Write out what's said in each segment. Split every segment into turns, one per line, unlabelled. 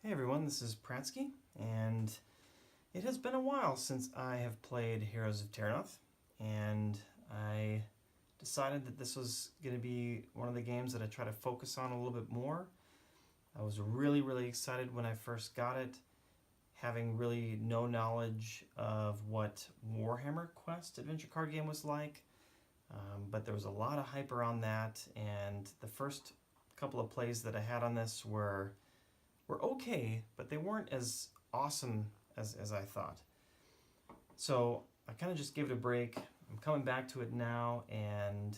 Hey everyone, this is Prattski, and it has been a while since I have played Heroes of Terrinoth, and I decided that this was going to be one of the games that I try to focus on a little bit more. I was really excited when I first got it, having really no knowledge of what Warhammer Quest adventure card game was like, but there was a lot of hype around that, and the first couple of plays that I had on this were okay, but they weren't as awesome as I thought. So I kind of just gave it a break. I'm coming back to it now, and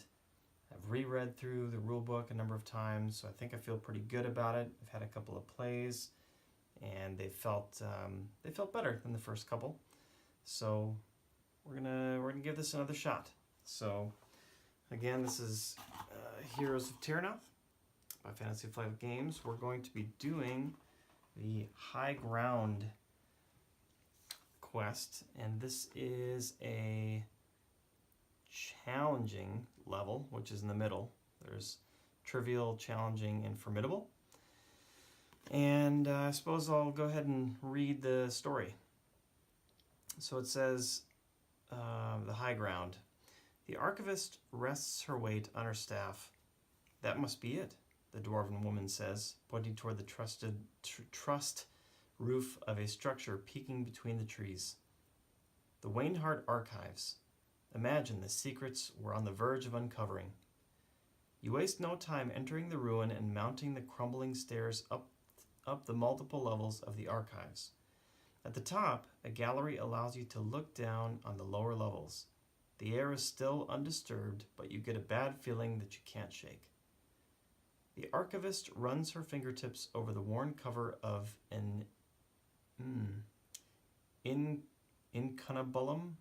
I've reread through the rule book a number of times, so I think I feel pretty good about it. I've had a couple of plays, and they felt better than the first couple. So we're gonna give this another shot. So again, this is Heroes of Terrinoth by Fantasy Flight Games. We're going to be doing the High Ground quest, and this is a challenging level, which is in the middle. There's trivial, challenging, and formidable. And I suppose I'll go ahead and read the story. So it says, the High Ground. The archivist rests her weight on her staff. That must be it, the dwarven woman says, pointing toward the trussed roof of a structure peeking between the trees. The Wainhart Archives. Imagine the secrets we're on the verge of uncovering. You waste no time entering the ruin and mounting the crumbling stairs up the multiple levels of the archives. At the top, a gallery allows you to look down on the lower levels. The air is still undisturbed, but you get a bad feeling that you can't shake. The archivist runs her fingertips over the worn cover of an incunabulum?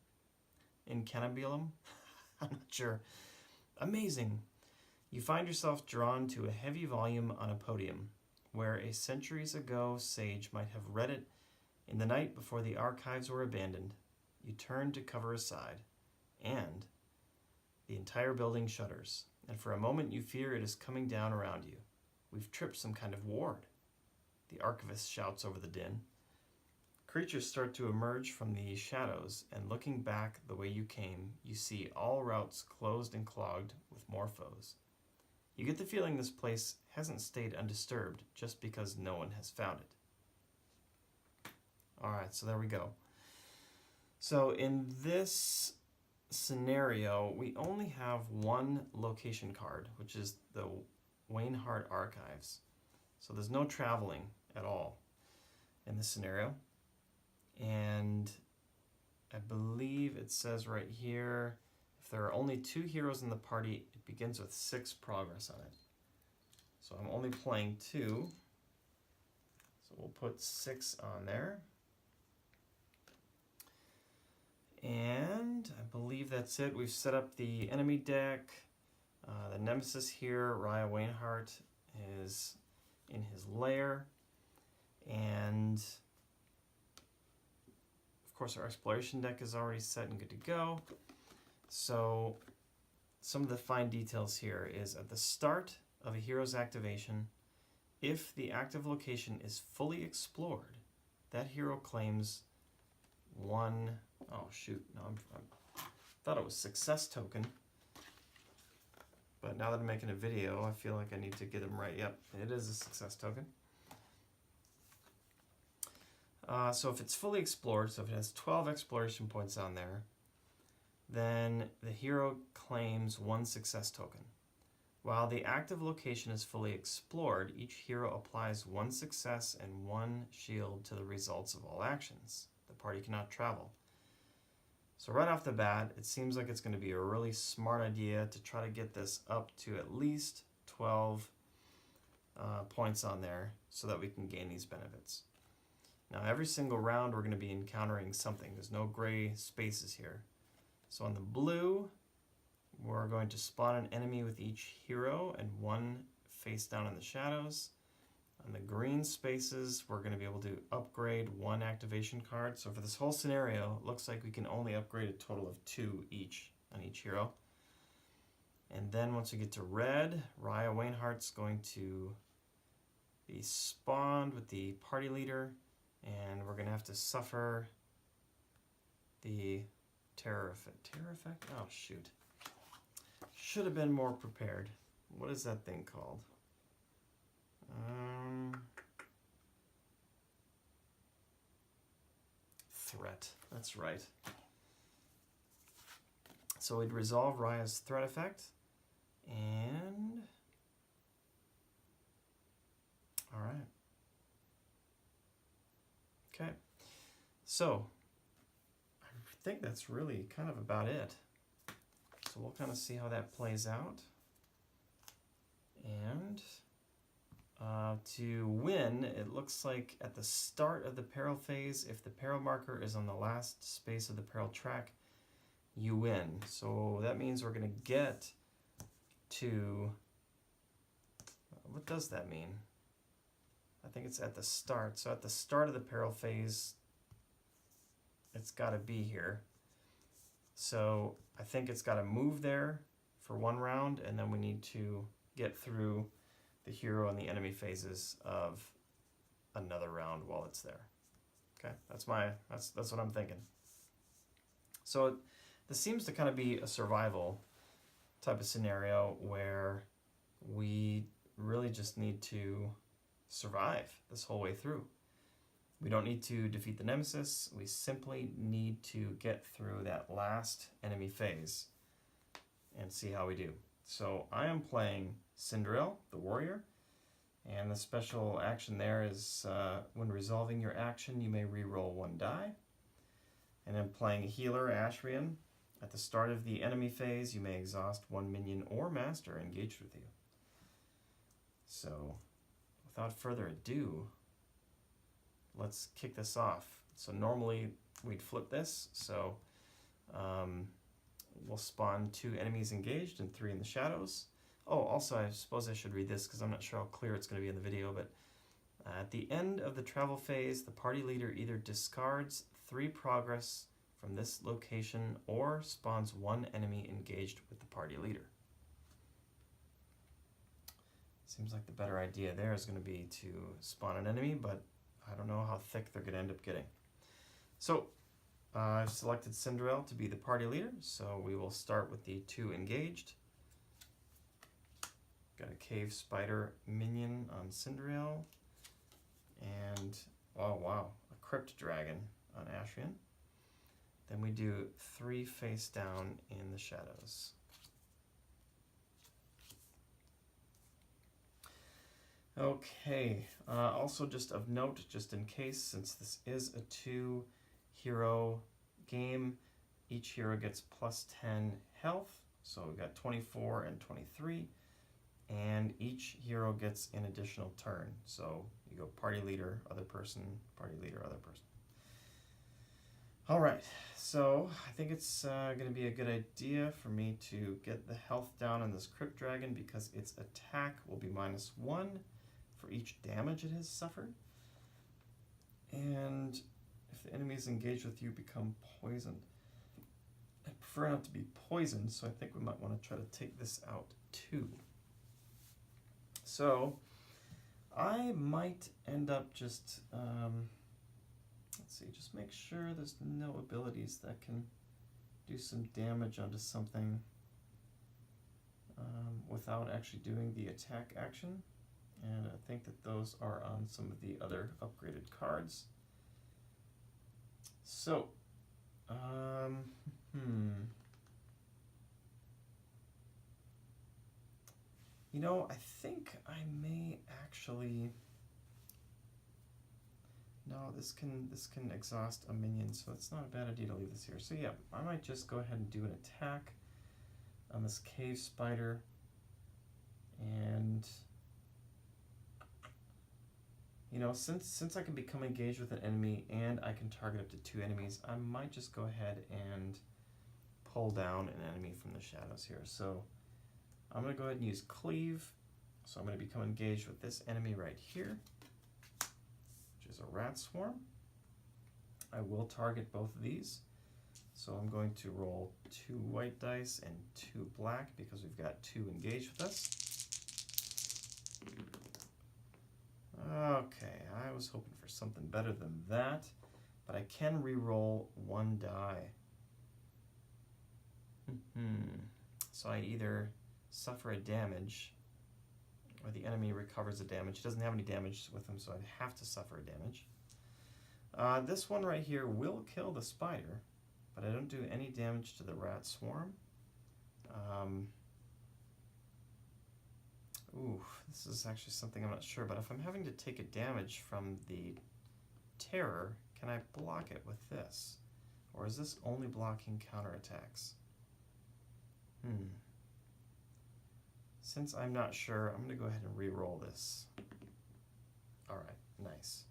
I'm not sure. Amazing. You find yourself drawn to a heavy volume on a podium, where a centuries ago sage might have read it in the night before the archives were abandoned. You turn to cover aside, and the entire building shudders, and for a moment you fear it is coming down around you. We've tripped some kind of ward, the archivist shouts over the din. Creatures start to emerge from the shadows, and looking back the way you came, you see all routes closed and clogged with more foes. You get the feeling this place hasn't stayed undisturbed just because no one has found it. Alright, so there we go. So in this scenario, we only have one location card, which is the Wainhart Archives. So there's no traveling at all in this scenario. And I believe it says right here, if there are only 2 heroes in the party, it begins with 6 progress on it. So I'm only playing 2. So we'll put 6 on there. And I believe that's it. We've set up the enemy deck. The nemesis here, Raya Wainhart, is in his lair. And of course our exploration deck is already set and good to go. So some of the fine details here is at the start of a hero's activation, if the active location is fully explored, that hero claims 1, oh shoot, no, I thought it was success token. But now that I'm making a video, I feel like I need to get them right. Yep, it is a success token. So if it's fully explored, so if it has 12 exploration points on there, then the hero claims 1 success token. While the active location is fully explored, each hero applies 1 success and 1 shield to the results of all actions. The party cannot travel. So right off the bat, it seems like it's going to be a really smart idea to try to get this up to at least 12 points on there so that we can gain these benefits. Now every single round we're going to be encountering something. There's no gray spaces here. So on the blue, we're going to spawn an enemy with each hero and 1 face down in the shadows. On the green spaces, we're going to be able to upgrade 1 activation card. So for this whole scenario, it looks like we can only upgrade a total of 2 each on each hero. And then once we get to red, Raya Wainhart's going to be spawned with the party leader, and we're going to have to suffer the terror effect. Terror effect? Oh, shoot. Should have been more prepared. What is that thing called? Threat. That's right. So we'd resolve Raya's threat effect, and all right. Okay. So I think that's really kind of about it. So we'll kind of see how that plays out. And to win, it looks like at the start of the peril phase, if the peril marker is on the last space of the peril track, you win. So that means we're going to get to, what does that mean? I think it's at the start. So at the start of the peril phase, it's got to be here. So I think it's got to move there for one round, and then we need to get through the hero and the enemy phases of another round while it's there. Okay, that's what I'm thinking. So this seems to kind of be a survival type of scenario where we really just need to survive this whole way through. We don't need to defeat the nemesis. We simply need to get through that last enemy phase and see how we do. So I am playing Cinderella, the warrior, and the special action there is when resolving your action, you may re-roll one die. And I'm playing a healer, Ashrian. At the start of the enemy phase, you may exhaust one minion or master engaged with you. So without further ado, let's kick this off. So normally we'd flip this, so we'll spawn 2 enemies engaged and 3 in the shadows. Oh, also I suppose I should read this because I'm not sure how clear it's going to be in the video, but at the end of the travel phase, the party leader either discards 3 progress from this location or spawns 1 enemy engaged with the party leader. Seems like the better idea there is going to be to spawn an enemy, but I don't know how thick they're going to end up getting. So I've selected Cinderella to be the party leader, so we will start with the 2 engaged. Got a cave spider minion on Cinderella, and oh wow, a crypt dragon on Ashrian. Then we do 3 face down in the shadows. Okay, also just of note, just in case, since this is a 2 hero game, each hero gets plus 10 health, so we've got 24 and 23, and each hero gets an additional turn. So you go party leader, other person, party leader, other person. All right, so I think it's going to be a good idea for me to get the health down on this crypt dragon because its attack will be -1 for each damage it has suffered. And if the enemies engaged with you become poisoned, I prefer not to be poisoned, so I think we might want to try to take this out too. So I might end up just, let's see, just make sure there's no abilities that can do some damage onto something without actually doing the attack action. And I think that those are on some of the other upgraded cards. So, you know, I think I may actually, no, this can exhaust a minion, so it's not a bad idea to leave this here. So yeah, I might just go ahead and do an attack on this cave spider, and you know, since I can become engaged with an enemy and I can target up to 2 enemies, I might just go ahead and pull down an enemy from the shadows here. So I'm going to go ahead and use cleave. So I'm going to become engaged with this enemy right here, which is a rat swarm. I will target both of these. So I'm going to roll 2 white dice and 2 black because we've got 2 engaged with us. was hoping for something better than that, but I can re-roll one die. So I either suffer a damage or the enemy recovers a damage. He doesn't have any damage with him, so I'd have to suffer a damage. This one right here will kill the spider, but I don't do any damage to the rat swarm. This is actually something I'm not sure, but if I'm having to take a damage from the terror, can I block it with this? Or is this only blocking counterattacks? Since I'm not sure, I'm going to go ahead and re-roll this. Alright, nice.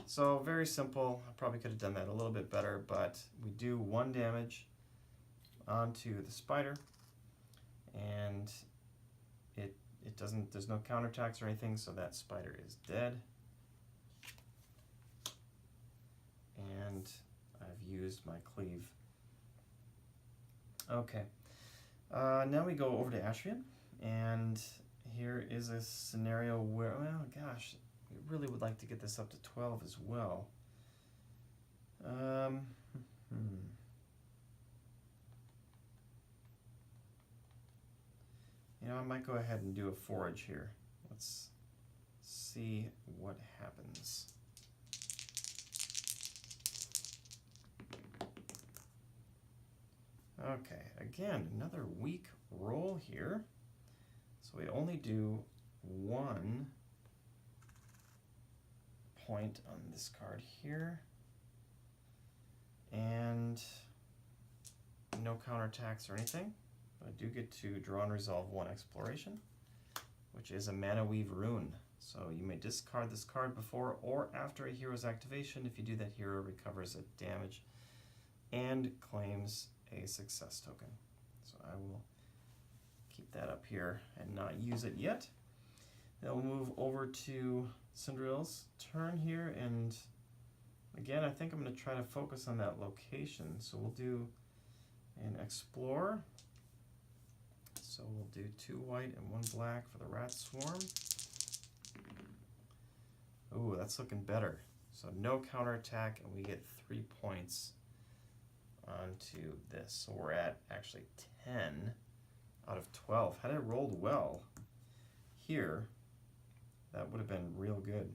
So very simple. I probably could have done that a little bit better, but we do 1 damage onto the spider, and it doesn't, there's no counterattacks or anything, so that spider is dead. And I've used my cleave. Okay. Now we go over to Ashrian, and here is a scenario where, well, gosh, we really would like to get this up to 12 as well. You know, I might go ahead and do a forage here. Let's see what happens. Okay, again, another weak roll here. So we only do 1 point on this card here. And no counterattacks or anything. But I do get to draw and resolve 1 exploration, which is a Mana Weave rune. So you may discard this card before or after a hero's activation. If you do, that hero recovers a damage and claims a success token. So I will keep that up here and not use it yet. Then we'll move over to Cinderella's turn here, and again, I think I'm going to try to focus on that location. So we'll do an explore. So we'll do 2 white and 1 black for the rat swarm. Ooh, that's looking better. So no counterattack, and we get 3 points onto this. So we're at actually 10 out of 12. Had I rolled well here, that would have been real good.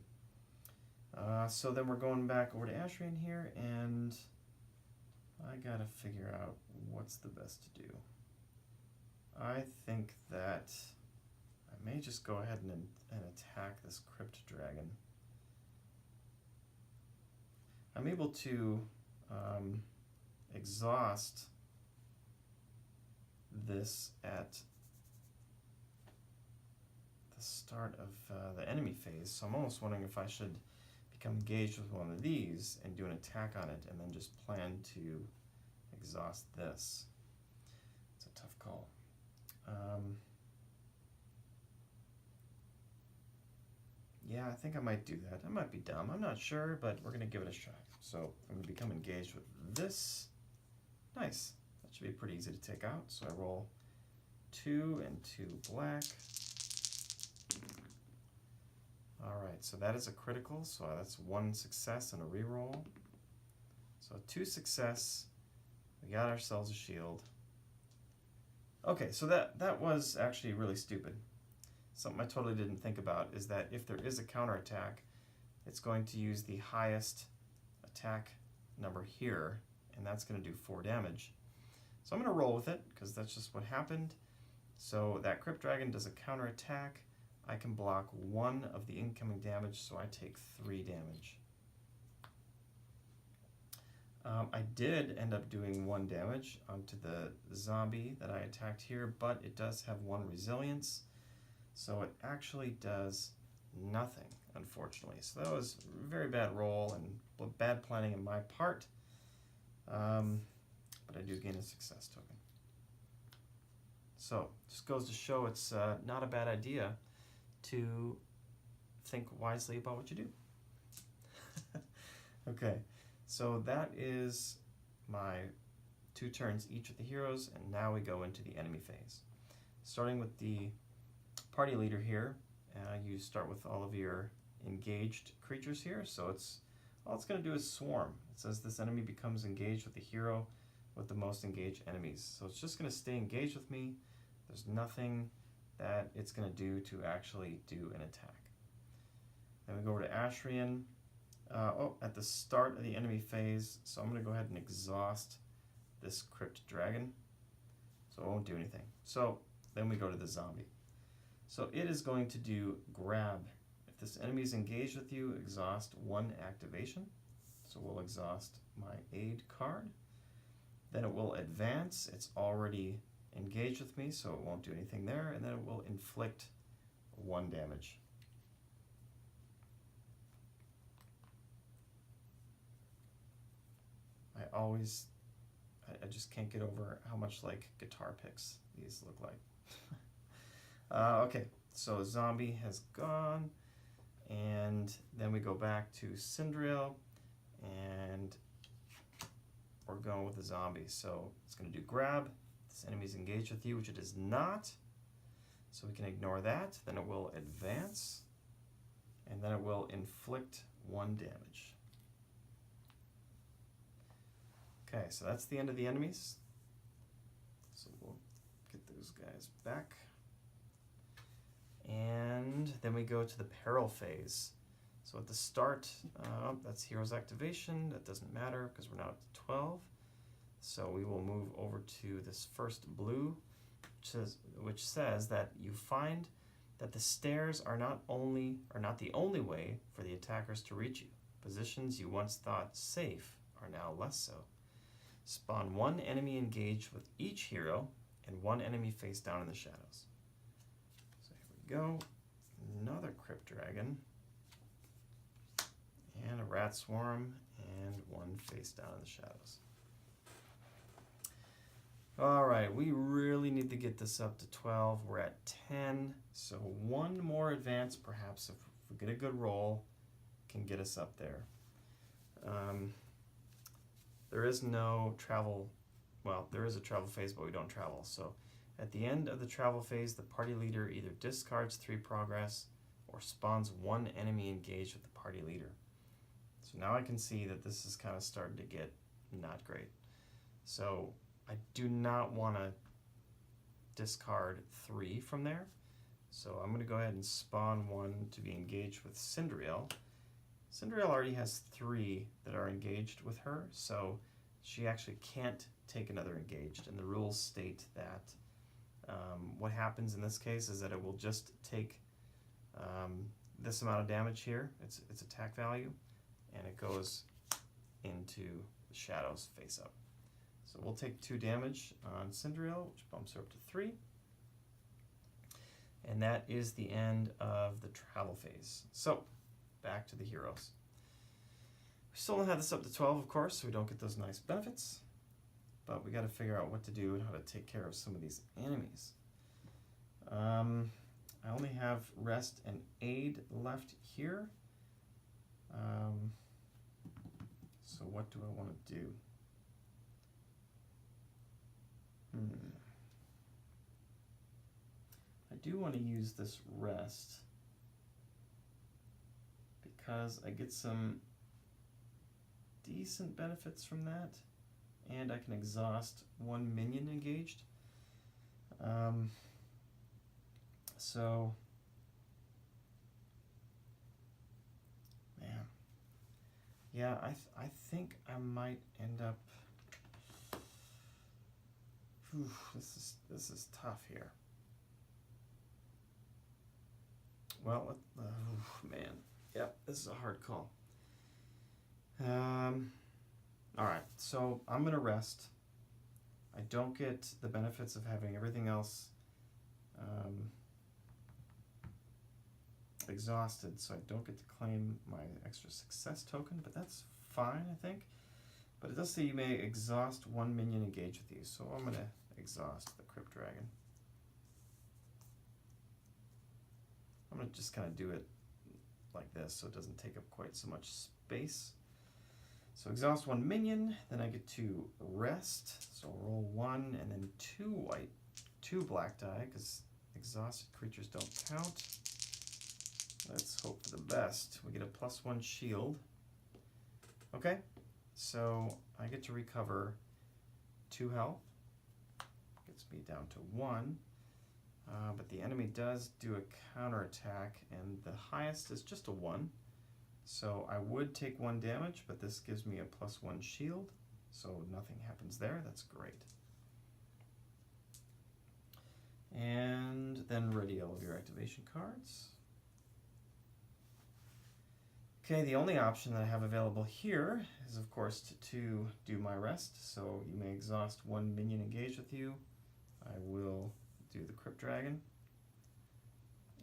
So then we're going back over to Ashrian here, and I gotta figure out what's the best to do. I think that I may just go ahead and attack this Crypt Dragon. I'm able to exhaust this at the start of the enemy phase, so I'm almost wondering if I should become engaged with one of these and do an attack on it and then just plan to exhaust this. It's a tough call. Yeah, I think I might do that. I might be dumb, I'm not sure, but we're going to give it a try. So I'm going to become engaged with this. Nice. That should be pretty easy to take out. So I roll 2 and 2 black. Alright, so that is a critical, so that's 1 success and a reroll. So 2 success, we got ourselves a shield. Okay, so that was actually really stupid. Something I totally didn't think about is that if there is a counterattack, it's going to use the highest attack number here, and that's going to do 4 damage. So I'm going to roll with it, because that's just what happened. So that Crypt Dragon does a counterattack. I can block 1 of the incoming damage, so I take 3 damage. I did end up doing 1 damage onto the zombie that I attacked here, but it does have 1 resilience, so it actually does nothing, unfortunately. So that was a very bad roll and bad planning on my part, but I do gain a success token. So just goes to show it's not a bad idea to think wisely about what you do. Okay, so that is my 2 turns each of the heroes, and now we go into the enemy phase. Starting with the party leader here, you start with all of your engaged creatures here, so all it's going to do is swarm. It says this enemy becomes engaged with the hero with the most engaged enemies. So it's just going to stay engaged with me. There's nothing that it's going to do to actually do an attack. Then we go over to Ashrian. At the start of the enemy phase, so I'm going to go ahead and exhaust this Crypt Dragon. So it won't do anything. So then we go to the zombie. So it is going to do grab. If this enemy is engaged with you, exhaust 1 activation. So we'll exhaust my aid card. Then it will advance. It's already engaged with me, so it won't do anything there. And then it will inflict 1 damage. I just can't get over how much like guitar picks these look like. Okay, so zombie has gone, and then we go back to Cindriel, and we're going with the zombie. So it's going to do grab. This enemy's engaged with you, which it is not, so we can ignore that. Then it will advance, and then it will inflict 1 damage. Okay, so that's the end of the enemies. So we'll get those guys back. And then we go to the peril phase. So at the start, that's hero's activation. That doesn't matter because we're now at 12. So we will move over to this first blue, which says that you find that the stairs are not the only way for the attackers to reach you. Positions you once thought safe are now less so. Spawn 1 enemy engaged with each hero and 1 enemy face down in the shadows. So here we go. Another Crypt Dragon. And a Rat Swarm and 1 face down in the shadows. Alright, we really need to get this up to 12. We're at 10. So 1 more advance, perhaps, if we get a good roll, can get us up there. There is no travel, well, there is a travel phase, but we don't travel. So at the end of the travel phase, the party leader either discards 3 progress or spawns 1 enemy engaged with the party leader. So now I can see that this is kind of starting to get not great. So I do not want to discard 3 from there. So I'm going to go ahead and spawn 1 to be engaged with Cindriel. Cindriel already has 3 that are engaged with her, so she actually can't take another engaged. And the rules state that what happens in this case is that it will just take this amount of damage here, its attack value, and it goes into the shadows face up. So we'll take 2 damage on Cindriel, which bumps her up to 3. And that is the end of the travel phase. So back to the heroes. We still don't have this up to 12, of course, so we don't get those nice benefits. But we got to figure out what to do and how to take care of some of these enemies. I only have rest and aid left here. So what do I want to do? I do want to use this rest because I get some decent benefits from that, and I can exhaust 1 minion engaged. So, man, yeah, I think I might end up. Whew, this is tough here. Well, man, yep, this is a hard call. All right, so I'm gonna rest. I don't get the benefits of having everything else exhausted, so I don't get to claim my extra success token, but that's fine, I think. But it does say you may exhaust 1 minion engaged with you, so I'm gonna exhaust the Crypt Dragon. I'm gonna just kind of do it like this so it doesn't take up quite so much space. So exhaust 1 minion, then I get to rest. So roll 1 and then 2 black die, because exhausted creatures don't count. let's hope for the best. We get a +1 shield. Okay, so I get to recover 2 health. Gets me down to 1. But the enemy does do a counterattack, and the highest is just a 1. So I would take 1 damage, but this gives me a +1 shield, so nothing happens there. That's great. And then ready all of your activation cards. Okay, the only option that I have available here is, of course, to do my rest. So you may exhaust 1 minion engaged with you. I will do the Crypt Dragon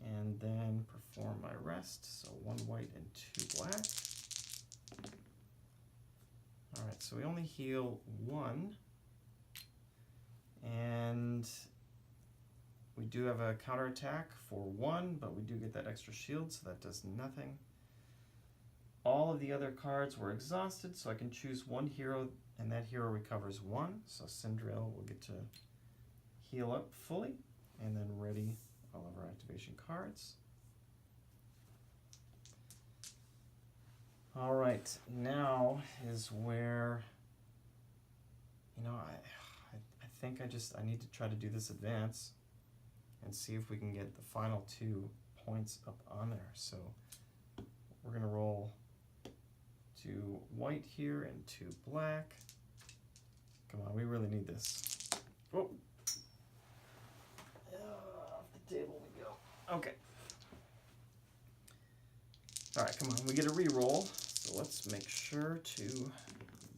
and then perform my rest. So 1 white and 2 black. All right, so we only heal 1, and we do have a counterattack for 1, but we do get that extra shield, so that does nothing. All of the other cards were exhausted, so I can choose 1 hero, and that hero recovers 1. So Cinderella will get to heal up fully, and then ready all of our activation cards. All right, now is where, I think I need to try to do this advance and see if we can get the final 2 points up on there. So we're gonna roll 2 white here and 2 black. Come on, we really need this. Oh. Off the table we go. Okay. All right, come on, we get a re-roll, so let's make sure to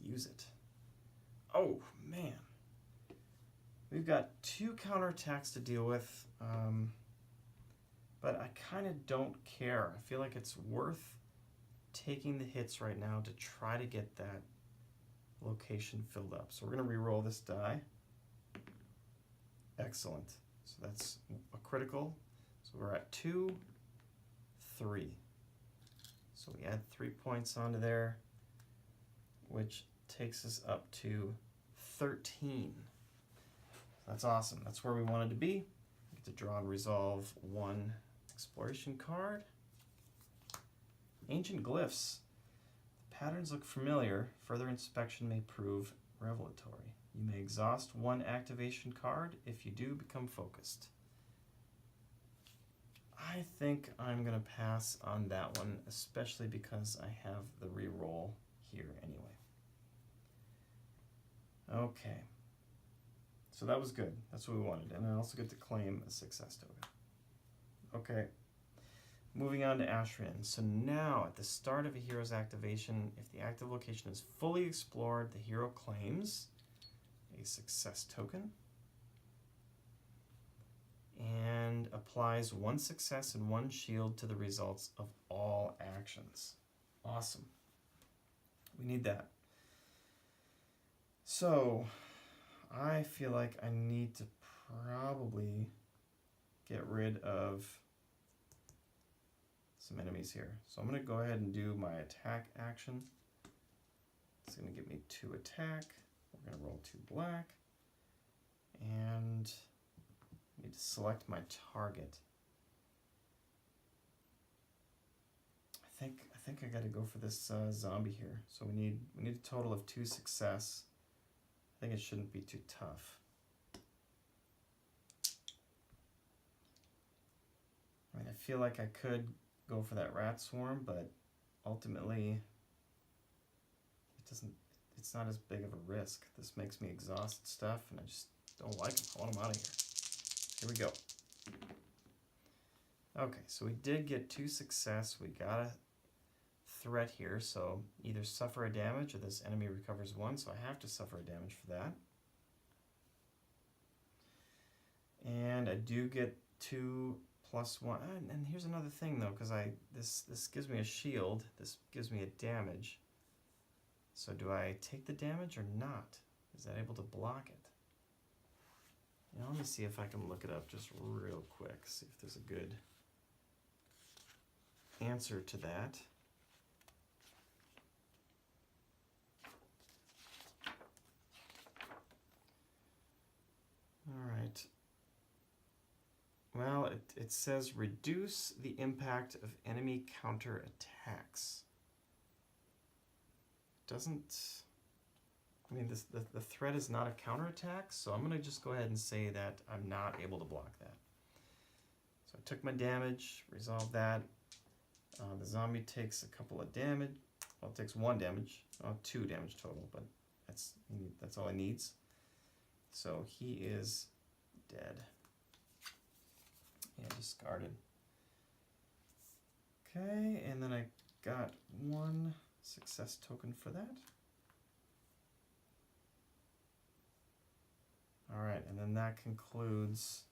use it. Oh, man. We've got 2 counterattacks to deal with, but I kind of don't care. I feel like it's worth taking the hits right now to try to get that location filled up. So we're going to re-roll this die. Excellent. So that's a critical. So we're at 2, 3. So we add 3 points onto there, which takes us up to 13. That's awesome. That's where we wanted to be. We get to draw and resolve 1 exploration card. Ancient glyphs. The patterns look familiar. Further inspection may prove revelatory. You may exhaust 1 activation card. If you do, become focused. I think I'm going to pass on that one, especially because I have the reroll here anyway. Okay. So that was good. That's what we wanted. And I also get to claim a success token. Okay. Moving on to Ashran. So now, at the start of a hero's activation, if the active location is fully explored, the hero claims a success token and applies 1 success and 1 shield to the results of all actions. Awesome. We need that. So I feel like I need to probably get rid of some enemies here. So I'm going to go ahead and do my attack action. It's going to give me 2 attack. We're going to roll 2 black. And I need to select my target. I think I got to go for this zombie here. So we need a total of 2 success. I think it shouldn't be too tough. I mean, I feel like I could go for that rat swarm, but ultimately it's not as big of a risk. This makes me exhaust stuff, and I just don't like them. I want them out of here. Here we go. Okay, so we did get 2 success. We got a threat here, so either suffer a damage or this enemy recovers 1, so I have to suffer a damage for that. And I do get 2 +1. And here's another thing though, because this gives me a shield, this gives me a damage. So do I take the damage or not? Is that able to block it? You know, let me see if I can look it up just real quick, see if there's a good answer to that. All right. Well, it says reduce the impact of enemy counter attacks. Doesn't, I mean, the threat is not a counterattack, so I'm going to just go ahead and say that I'm not able to block that. So I took my damage, resolved that. The zombie takes a couple of damage. Well, it takes 1 damage. Oh, 2 damage total, but that's all he needs. So he is dead. Yeah, discarded. Okay, and then I got 1 success token for that. Alright, and then that concludes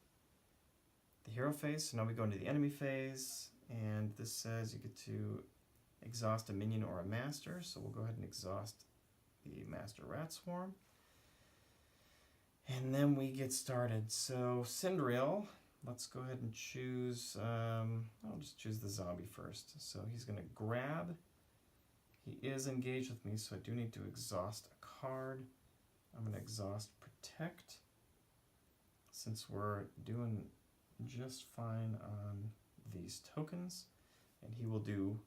the hero phase. So now we go into the enemy phase, and this says you get to exhaust a minion or a master, so we'll go ahead and exhaust the master rat swarm. And then we get started. So Cindriel, let's go ahead and choose, I'll just choose the zombie first. So he's going to grab. He is engaged with me, so I do need to exhaust a card. I'm going to exhaust Protect, since we're doing just fine on these tokens. And he will do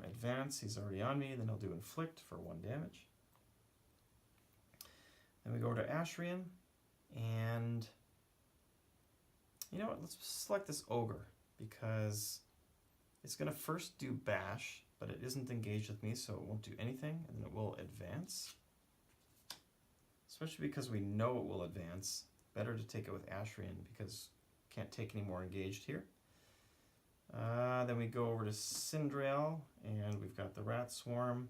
Advance, he's already on me, then he'll do Inflict for 1 damage. Then we go over to Ashrian, and you know what, let's select this Ogre, because it's going to first do Bash, but it isn't engaged with me, so it won't do anything, and then it will Advance. Especially because we know it will advance. Better to take it with Ashrian, because can't take any more engaged here. Then we go over to Cindriel, and we've got the Rat Swarm.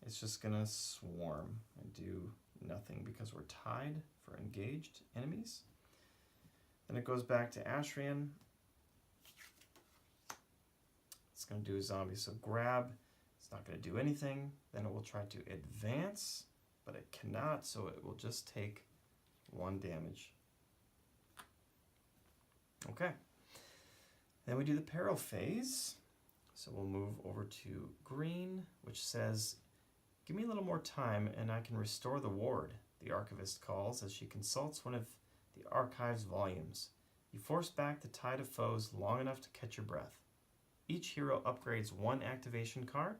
It's just going to swarm and do nothing because we're tied for engaged enemies. Then it goes back to Ashrian. It's going to do a zombie, so grab. It's not going to do anything. Then it will try to advance, but it cannot, so it will just take 1 damage. Okay. Then we do the peril phase. So we'll move over to green, which says, give me a little more time and I can restore the ward, the archivist calls as she consults one of the archive's volumes. You force back the tide of foes long enough to catch your breath. Each hero upgrades 1 activation card.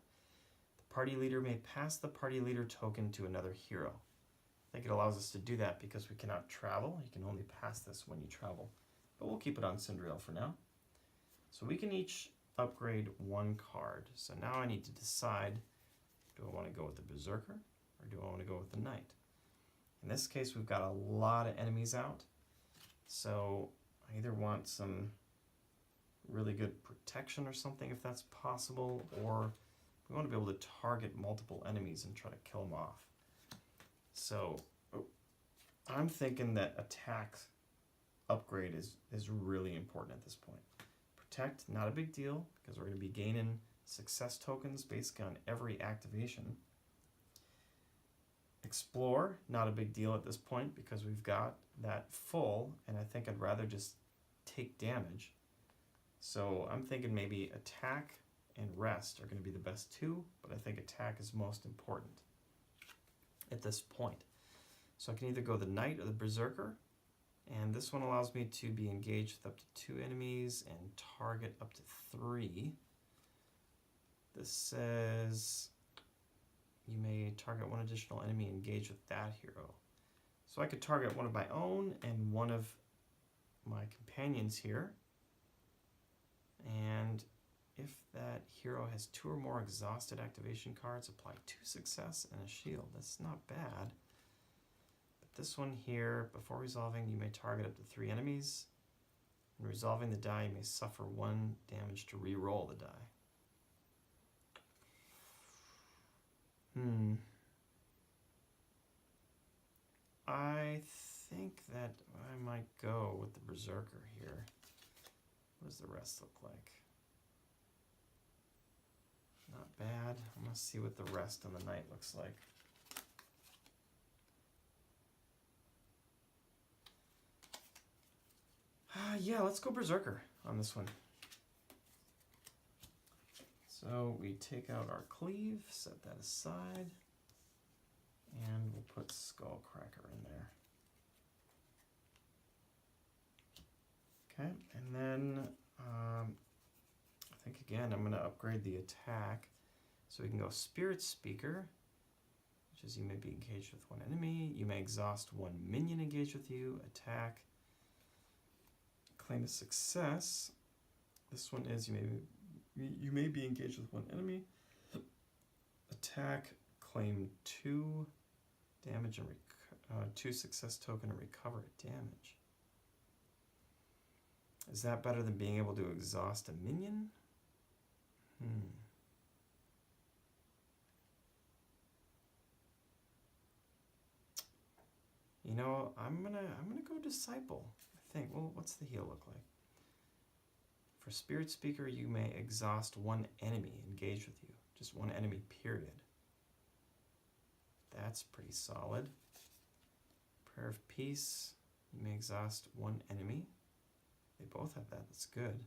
The party leader may pass the party leader token to another hero. I think it allows us to do that because we cannot travel. You can only pass this when you travel. But we'll keep it on Cindriel for now. So we can each upgrade 1 card. So now I need to decide, do I want to go with the Berserker or do I want to go with the Knight? In this case, we've got a lot of enemies out. So I either want some really good protection or something if that's possible, or we want to be able to target multiple enemies and try to kill them off. So I'm thinking that attack upgrade is really important at this point. Protect, not a big deal, because we're going to be gaining success tokens basically on every activation. Explore, not a big deal at this point because we've got that full, and I think I'd rather just take damage. So I'm thinking maybe attack and rest are going to be the best 2, but I think attack is most important at this point. So I can either go the Knight or the Berserker, and this one allows me to be engaged with up to 2 enemies and target up to 3. This says you may target 1 additional enemy engaged with that hero. So I could target one of my own and one of my companions here. And if that hero has 2 or more exhausted activation cards, apply 2 success and a shield. That's not bad. But this one here, before resolving, you may target up to 3 enemies. In resolving the die, you may suffer 1 damage to re-roll the die. I think that I might go with the Berserker here. What does the rest look like? Not bad. I'm going to see what the rest on the Knight looks like. Yeah, let's go Berserker on this one. So we take out our cleave, set that aside, and we'll put Skullcracker in there. Okay, and then I think again I'm going to upgrade the attack. So we can go Spirit Speaker, which is you may be engaged with one enemy. You may exhaust one minion engaged with you. Attack. Claim a success. This one is you may be engaged with one enemy. Attack. Claim 2 damage and 2 success token and recover damage. Is that better than being able to exhaust a minion? You know, I'm gonna go Disciple. I think. Well, what's the heal look like? For Spirit Speaker, you may exhaust one enemy engaged with you. Just one enemy, period. That's pretty solid. Prayer of Peace, you may exhaust one enemy. They both have that. That's good.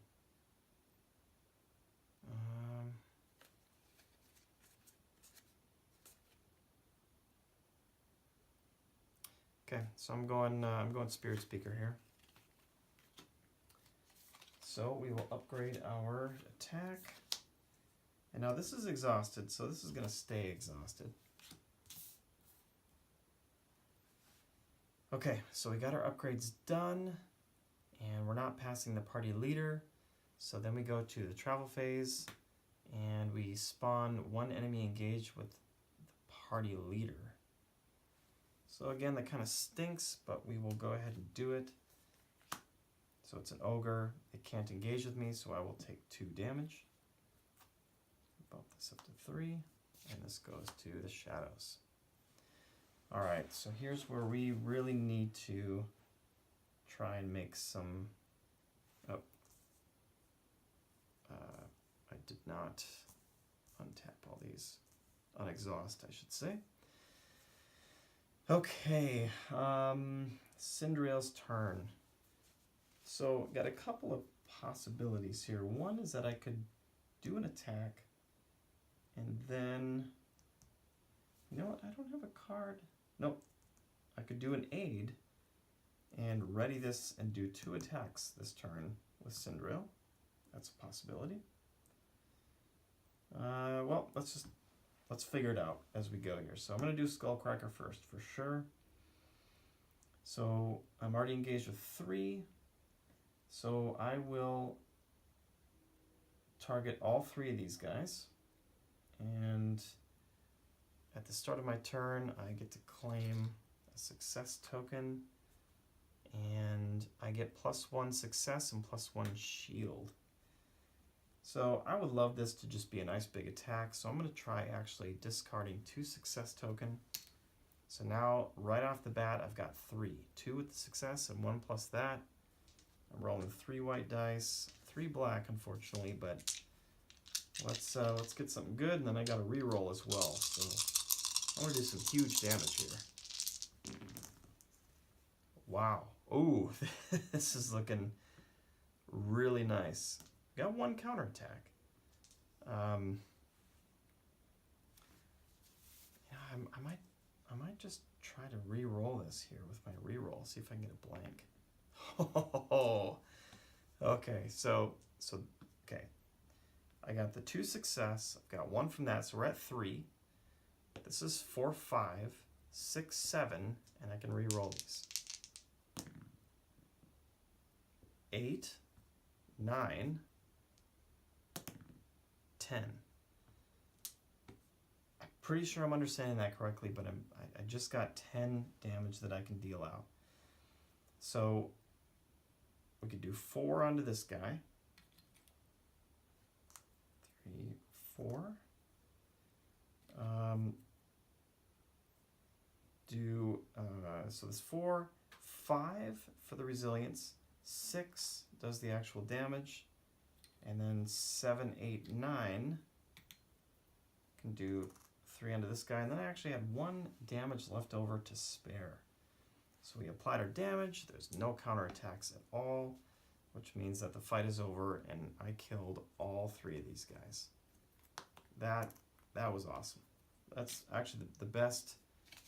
Okay, so I'm going Spirit Speaker here. So we will upgrade our attack. And now this is exhausted, so this is going to stay exhausted. Okay, so we got our upgrades done, and we're not passing the party leader. So then we go to the travel phase, and we spawn one enemy engaged with the party leader. So again, that kind of stinks, but we will go ahead and do it. So it's an ogre. It can't engage with me, so I will take 2 damage. Bump this up to 3, and this goes to the shadows. All right, so here's where we really need to try and make some... Oh, I did not untap all these. Unexhaust, I should say. Okay, Cinderella's turn. So, got a couple of possibilities here. One is that I could do an attack, and then, you know what, I don't have a card. Nope, I could do an aid, and ready this and do 2 attacks this turn with Cinderella. That's a possibility. Well, let's figure it out as we go here. So I'm going to do Skullcracker first for sure. So I'm already engaged with 3. So I will target all 3 of these guys. And at the start of my turn, I get to claim a success token. And I get +1 success and +1 shield. So I would love this to just be a nice big attack. So I'm going to try actually discarding 2 success token. So now right off the bat, I've got 3. 2 with the success and 1 plus that. I'm rolling 3 white dice, 3 black, unfortunately, but let's get something good, and then I got to re-roll as well. So I'm going to do some huge damage here. Wow. Ooh, this is looking really nice. Got 1 counterattack. Yeah, I might just try to re-roll this here with my re-roll. See if I can get a blank. Oh, okay. So okay. I got the 2 success. I've got 1 from that, so we're at 3. This is 4, 5, 6, 7, and I can re-roll these. 8, 9, 10. I'm pretty sure I'm understanding that correctly, but I just got 10 damage that I can deal out. So we could do 4 onto this guy. 3, 4. So this 4, 5 for the resilience, 6 does the actual damage, and then 7, 8, 9 can do 3 onto this guy, and then I actually had 1 damage left over to spare. So we applied our damage, there's no counterattacks at all, which means that the fight is over, and I killed all 3 of these guys. That was awesome. That's actually the best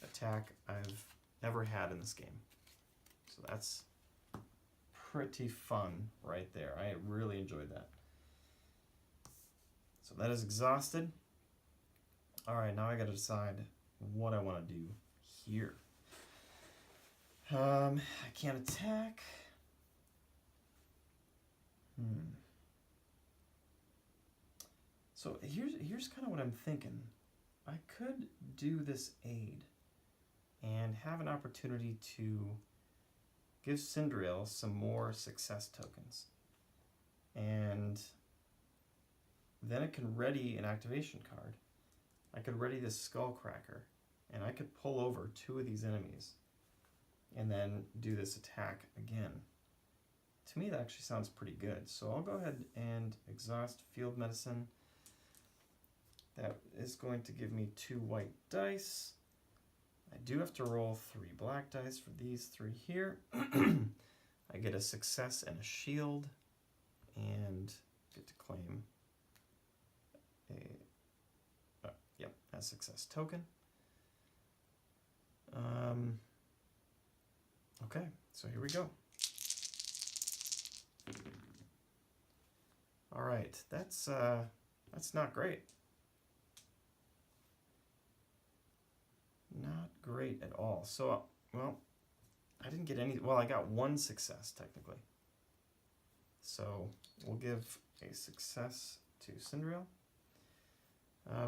attack I've ever had in this game. So that's pretty fun right there. I really enjoyed that. So that is exhausted. All right, now I got to decide what I want to do here. I can't attack. So here's kind of what I'm thinking. I could do this aid and have an opportunity to give Cinderail some more success tokens. And then it can ready an activation card. I could ready this Skullcracker, and I could pull over 2 of these enemies and then do this attack again. To me, that actually sounds pretty good. So I'll go ahead and exhaust Field Medicine. That is going to give me 2 white dice. I do have to roll 3 black dice for these 3 here. I get a success and a shield, and get to claim a success token. Okay, so here we go. All right, that's not great. Not great at all. So, well, I didn't get any, well, I got 1 success technically. So we'll give a success to Cinderail.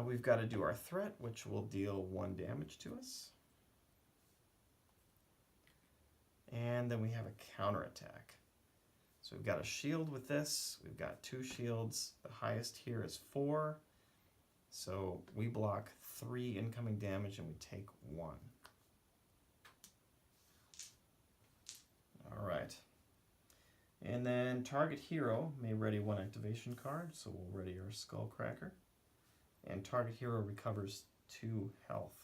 We've got to do our threat, which will deal 1 damage to us. And then we have a counterattack. So we've got a shield with this. We've got 2 shields. The highest here is 4. So we block 3 incoming damage and we take 1. All right. And then target hero may ready 1 activation card. So we'll ready our Skullcracker. And target hero recovers 2 health.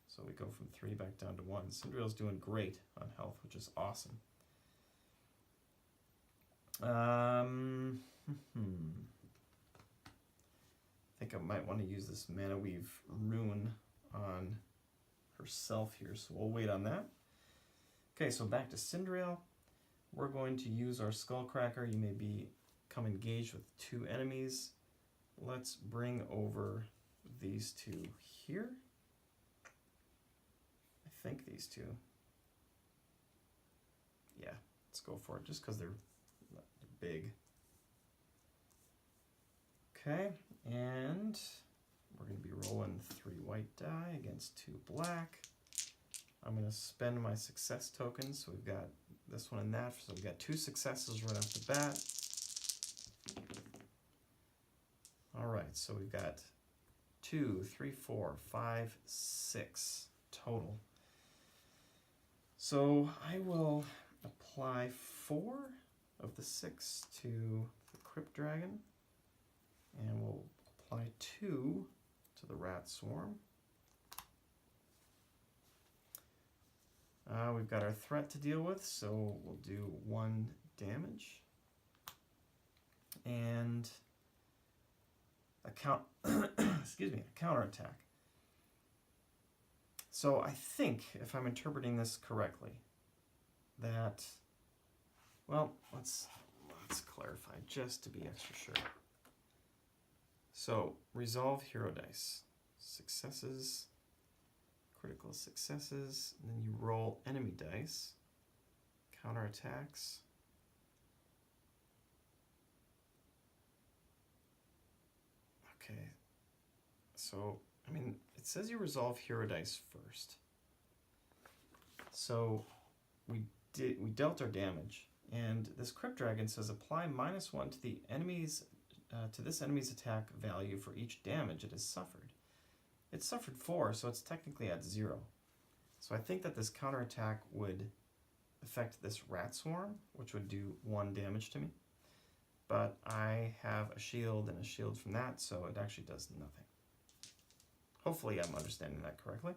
So we go from 3 back down to 1. Cinderail's doing great on health, which is awesome. I think I might want to use this Mana Weave rune on herself here, so we'll wait on that. Okay, so back to Cinderail. We're going to use our Skullcracker. You may become engaged with 2 enemies. Let's bring over these 2 here. I think these 2. Yeah, let's go for it, just because they're big. Okay, and we're going to be rolling 3 white die against 2 black. I'm going to spend my success tokens, so we've got this one and that, so we've got 2 successes right off the bat. All right, so we've got 2, 3, 4, 5, 6 total. So I will apply 4 of the 6 to the Crypt Dragon, and we'll apply 2 to the Rat Swarm. We've got our threat to deal with, so we'll do 1 damage. And excuse me, a counterattack. So I think, if I'm interpreting this correctly, that, well, let's clarify just to be extra sure. So resolve hero dice, successes, critical successes, and then you roll enemy dice, counterattacks. Okay, so, I mean, it says you resolve hero dice first. So we dealt our damage, and this Crypt Dragon says apply -1 to the enemy's to this enemy's attack value for each damage it has suffered. It suffered 4, so it's technically at 0. So I think that this counterattack would affect this Rat Swarm, which would do 1 damage to me. But I have a shield and a shield from that, so it actually does nothing. Hopefully I'm understanding that correctly.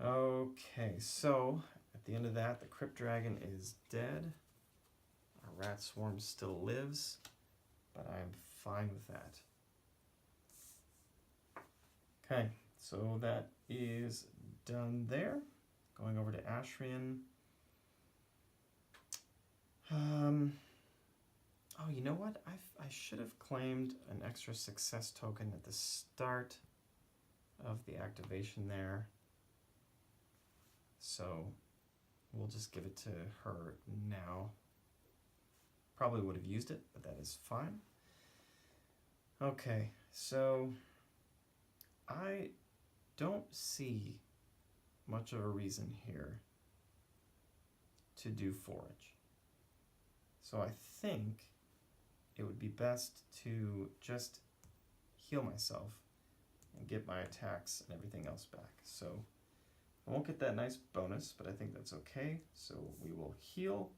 Okay, so at the end of that, the Crypt Dragon is dead. Our Rat Swarm still lives, but I'm fine with that. Okay, so that is done there. Going over to Ashrian. Oh, you know what? I should have claimed an extra success token at the start of the activation there. So we'll just give it to her now. Probably would have used it, but that is fine. Okay, so I don't see much of a reason here to do forage. So I think it would be best to just heal myself and get my attacks and everything else back. So I won't get that nice bonus, but I think that's okay. So we will heal,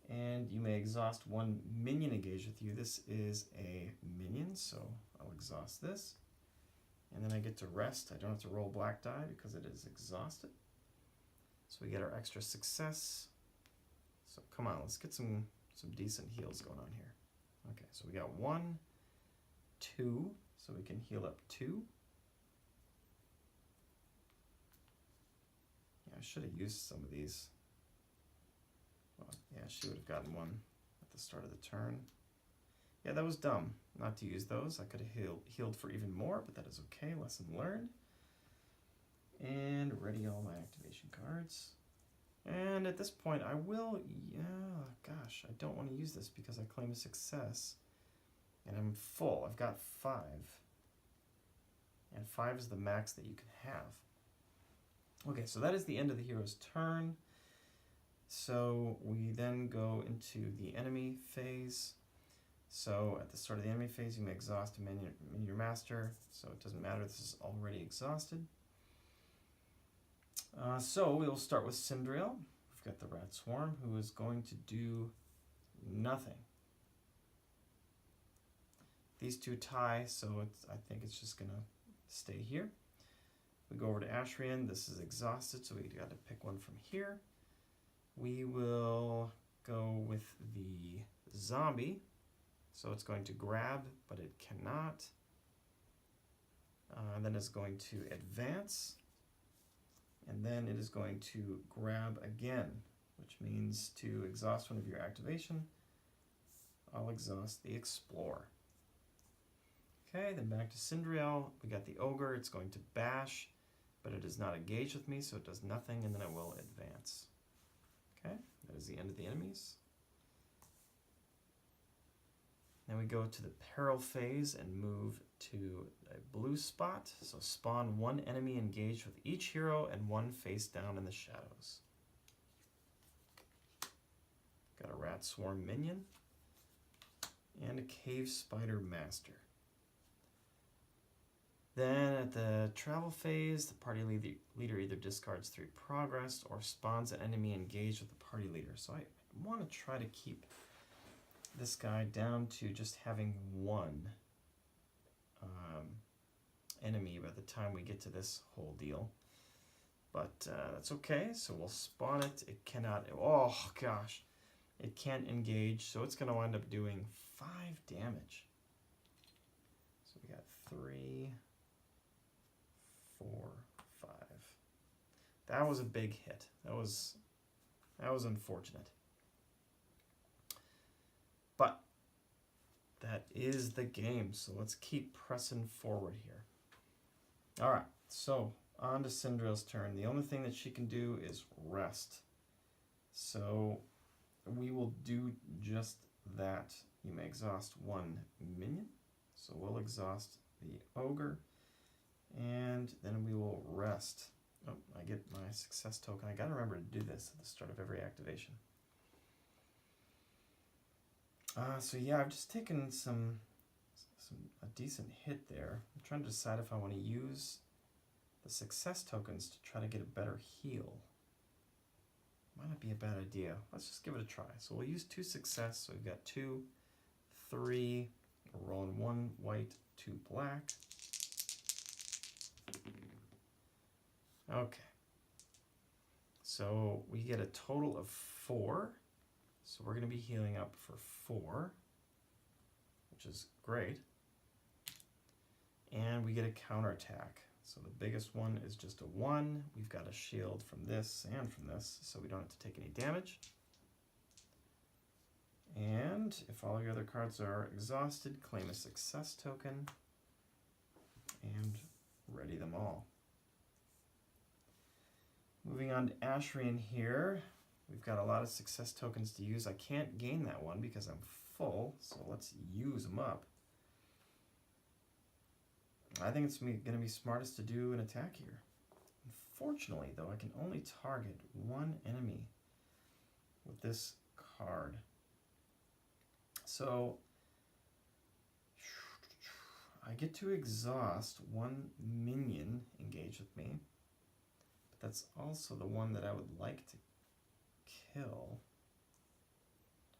and you may exhaust one minion engaged with you. This is a minion, so I'll exhaust this. And then I get to rest. I don't have to roll black die because it is exhausted. So we get our extra success. So come on, let's get some decent heals going on here. Okay, so we got 1, 2, so we can heal up 2. Yeah, I should have used some of these. Well, yeah, she would have gotten one at the start of the turn. Yeah, that was dumb not to use those. I could have healed for even more, but that is okay. Lesson learned. And ready all my activation cards. And at this point, I will, gosh, I don't want to use this because I claim a success. And I'm full. I've got 5. And 5 is the max that you can have. Okay, so that is the end of the hero's turn. So we then go into the enemy phase. So at the start of the enemy phase, you may exhaust a minion your master. So it doesn't matter, this is already exhausted. So we'll start with Cindriel. We've got the Rat Swarm, who is going to do nothing. These two tie, so I think it's just going to stay here. We go over to Ashrian. This is exhausted, so we got to pick one from here. We will go with the zombie. So it's going to grab, but it cannot. Then it's going to advance. And then it is going to grab again, which means to exhaust one of your activation. I'll exhaust the Explorer. Okay, then back to Cindriel. We got the Ogre. It's going to bash, but it is not engaged with me, so it does nothing, and then I will advance. Okay, that is the end of the enemies. Then we go to the Peril phase and move to a blue spot. So spawn one enemy engaged with each hero and one face down in the shadows. Got a Rat Swarm minion and a Cave Spider Master. Then at the travel phase, the party leader either discards 3 progress or spawns an enemy engaged with the party leader. So I want to try to keep this guy down to just having 1 enemy by the time we get to this whole deal. But that's okay, so we'll spawn it. It cannot, oh gosh, it can't engage, so it's going to wind up doing 5 damage. So we got 3, 4, 5. That was a big hit. That was unfortunate. But that is the game, so let's keep pressing forward here. All right, so on to Cindriel's turn. The only thing that she can do is rest. So we will do just that. You may exhaust 1 minion. So we'll exhaust the Ogre, and then we will rest. Oh, I get my success token. I gotta remember to do this at the start of every activation. So yeah, I've just taken a decent hit there. I'm trying to decide if I want to use the success tokens to try to get a better heal. Might not be a bad idea. Let's just give it a try. So we'll use 2 success. So we've got 2, 3. We're rolling 1 white, 2 black. Okay. So we get a total of 4. So we're going to be healing up for 4, which is great. And we get a counterattack. So the biggest one is just a 1. We've got a shield from this and from this, so we don't have to take any damage. And if all your other cards are exhausted, claim a success token and ready them all. Moving on to Ashrian here. We've got a lot of success tokens to use. I can't gain that one because I'm full, so let's use them up. I think it's going to be smartest to do an attack here. Unfortunately, though, I can only target one enemy with this card. So I get to exhaust one minion engaged with me, but that's also the one that I would like to kill.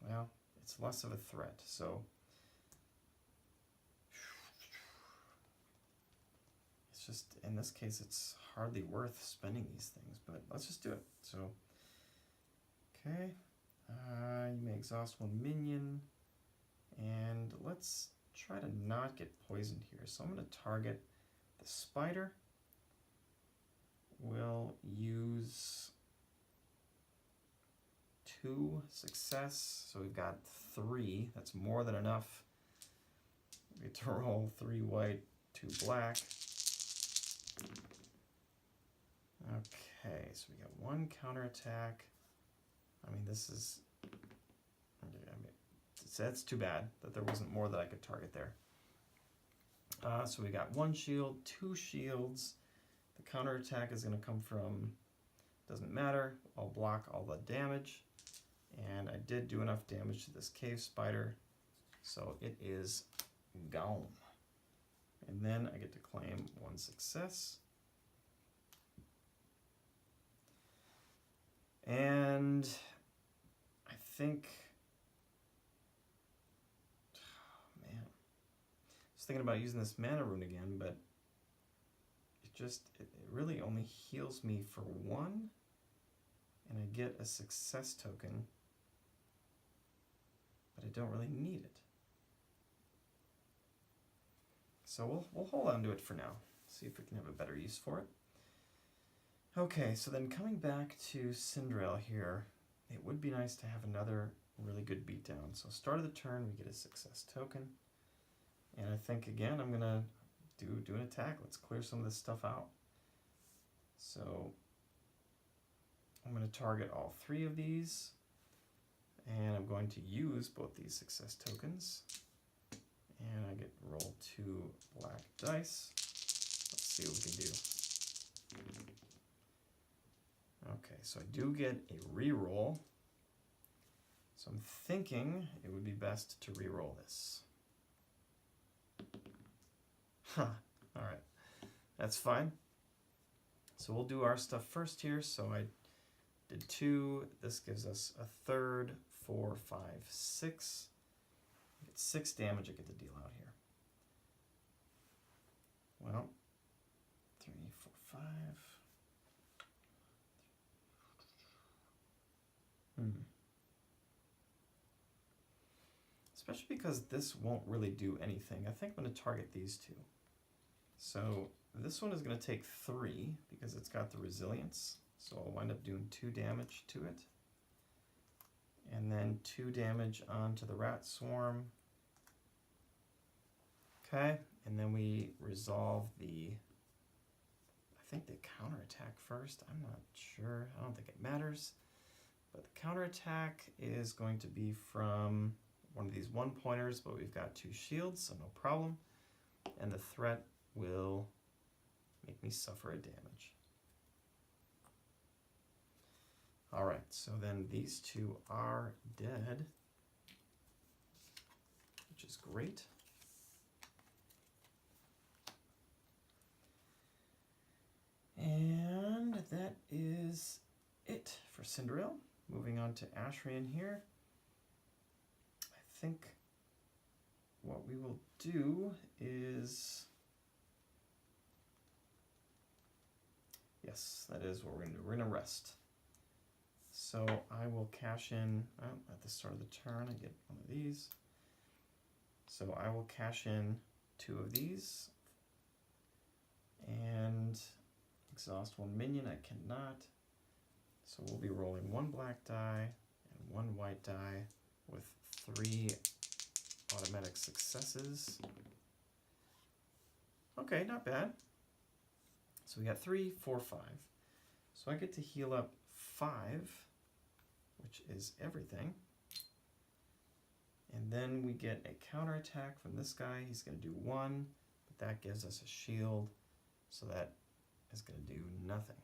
Well, it's less of a threat, so it's just, in this case, it's hardly worth spending these things, but let's just do it. So, okay, you may exhaust one minion, and let's try to not get poisoned here. So I'm going to target the spider. We'll use 2 success, so we've got 3. That's more than enough. We get to roll 3 white, 2 black. Okay, so we got 1 counterattack. I mean, this is... that's too bad that there wasn't more that I could target there. So we got 1 shield, 2 shields. The counterattack is going to come from... doesn't matter. I'll block all the damage. And I did do enough damage to this cave spider, so it is gone. And then I get to claim 1 success. And I think, oh man, I was thinking about using this mana rune again, but it really only heals me for 1, and I get a success token, but I don't really need it. So we'll hold on to it for now, see if we can have a better use for it. Okay, so then coming back to Cinderell here, it would be nice to have another really good beatdown. So start of the turn, we get a success token. And I think, again, I'm going to do an attack. Let's clear some of this stuff out. So I'm going to target all 3 of these. And I'm going to use both these success tokens. And I get roll 2 black dice. Let's see what we can do. Okay, so I do get a reroll. So I'm thinking it would be best to reroll this. Huh, alright. That's fine. So we'll do our stuff first here. So I did 2. This gives us a third, 4, 5, 6. I get 6 damage I get to deal out here. Well, 3, 4, 5. Especially because this won't really do anything. I think I'm going to target these 2. So this one is going to take 3 because it's got the resilience. So I'll wind up doing 2 damage to it. And then 2 damage onto the rat swarm. Okay, and then we resolve the, I think the counterattack first. I'm not sure. I don't think it matters. But the counterattack is going to be from one of these 1-pointers, but we've got 2 shields, so no problem. And the threat will make me suffer a damage. Alright, so then these 2 are dead, which is great. And that is it for Cinderell. Moving on to Ashrian here. I think what we will do is... yes, that is what we're going to do. We're going to rest. So I will cash in, at the start of the turn, I get one of these. So I will cash in 2 of these and exhaust 1 minion. I cannot. So we'll be rolling 1 black die and 1 white die with 3 automatic successes. Okay, not bad. So we got 3, 4, 5. So I get to heal up 5, which is everything. And then we get a counterattack from this guy. He's going to do 1, but that gives us a shield, so that is going to do nothing.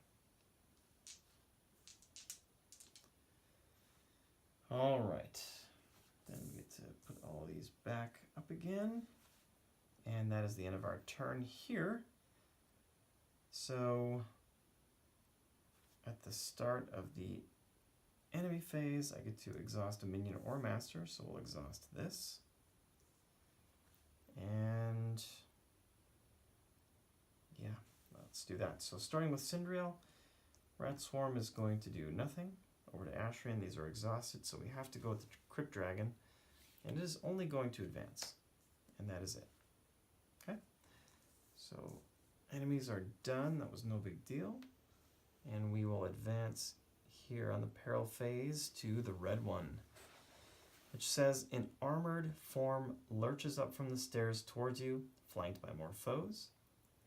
All right. Then we get to put all these back up again. And that is the end of our turn here. So at the start of the enemy phase, I get to exhaust a minion or master, so we'll exhaust this. And yeah, let's do that. So starting with Cindriel, Rat Swarm is going to do nothing. Over to Ashran, these are exhausted, so we have to go with the Crypt Dragon, and it is only going to advance, and that is it. Okay, so enemies are done, that was no big deal, and we will advance here on the peril phase to the red one, which says, an armored form lurches up from the stairs towards you, flanked by more foes.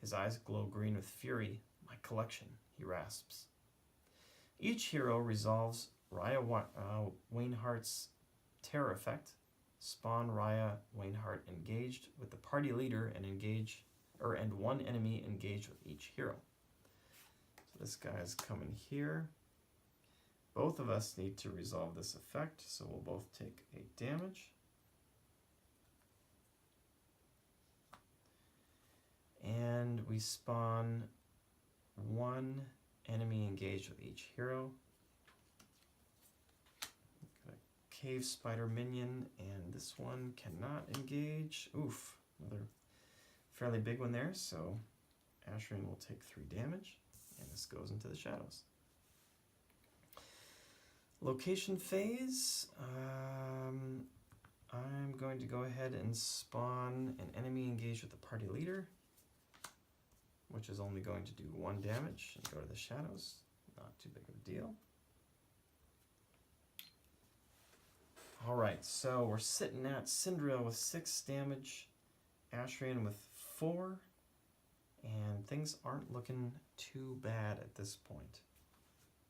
His eyes glow green with fury. My collection, he rasps. Each hero resolves Raya Wainhart's terror effect. Spawn Raya Wainhart engaged with the party leader and one enemy engaged with each hero. So this guy's coming here. Both of us need to resolve this effect, so we'll both take 8 damage. And we spawn 1 enemy engaged with each hero. Got a cave spider minion, and this one cannot engage. Oof, another fairly big one there, so Ashran will take 3 damage, and this goes into the shadows. Location phase, I'm going to go ahead and spawn an enemy engaged with the party leader, which is only going to do 1 damage, and go to the shadows. Not too big of a deal. Alright, so we're sitting at Cindriel with 6 damage, Ashran with 4, and things aren't looking too bad at this point.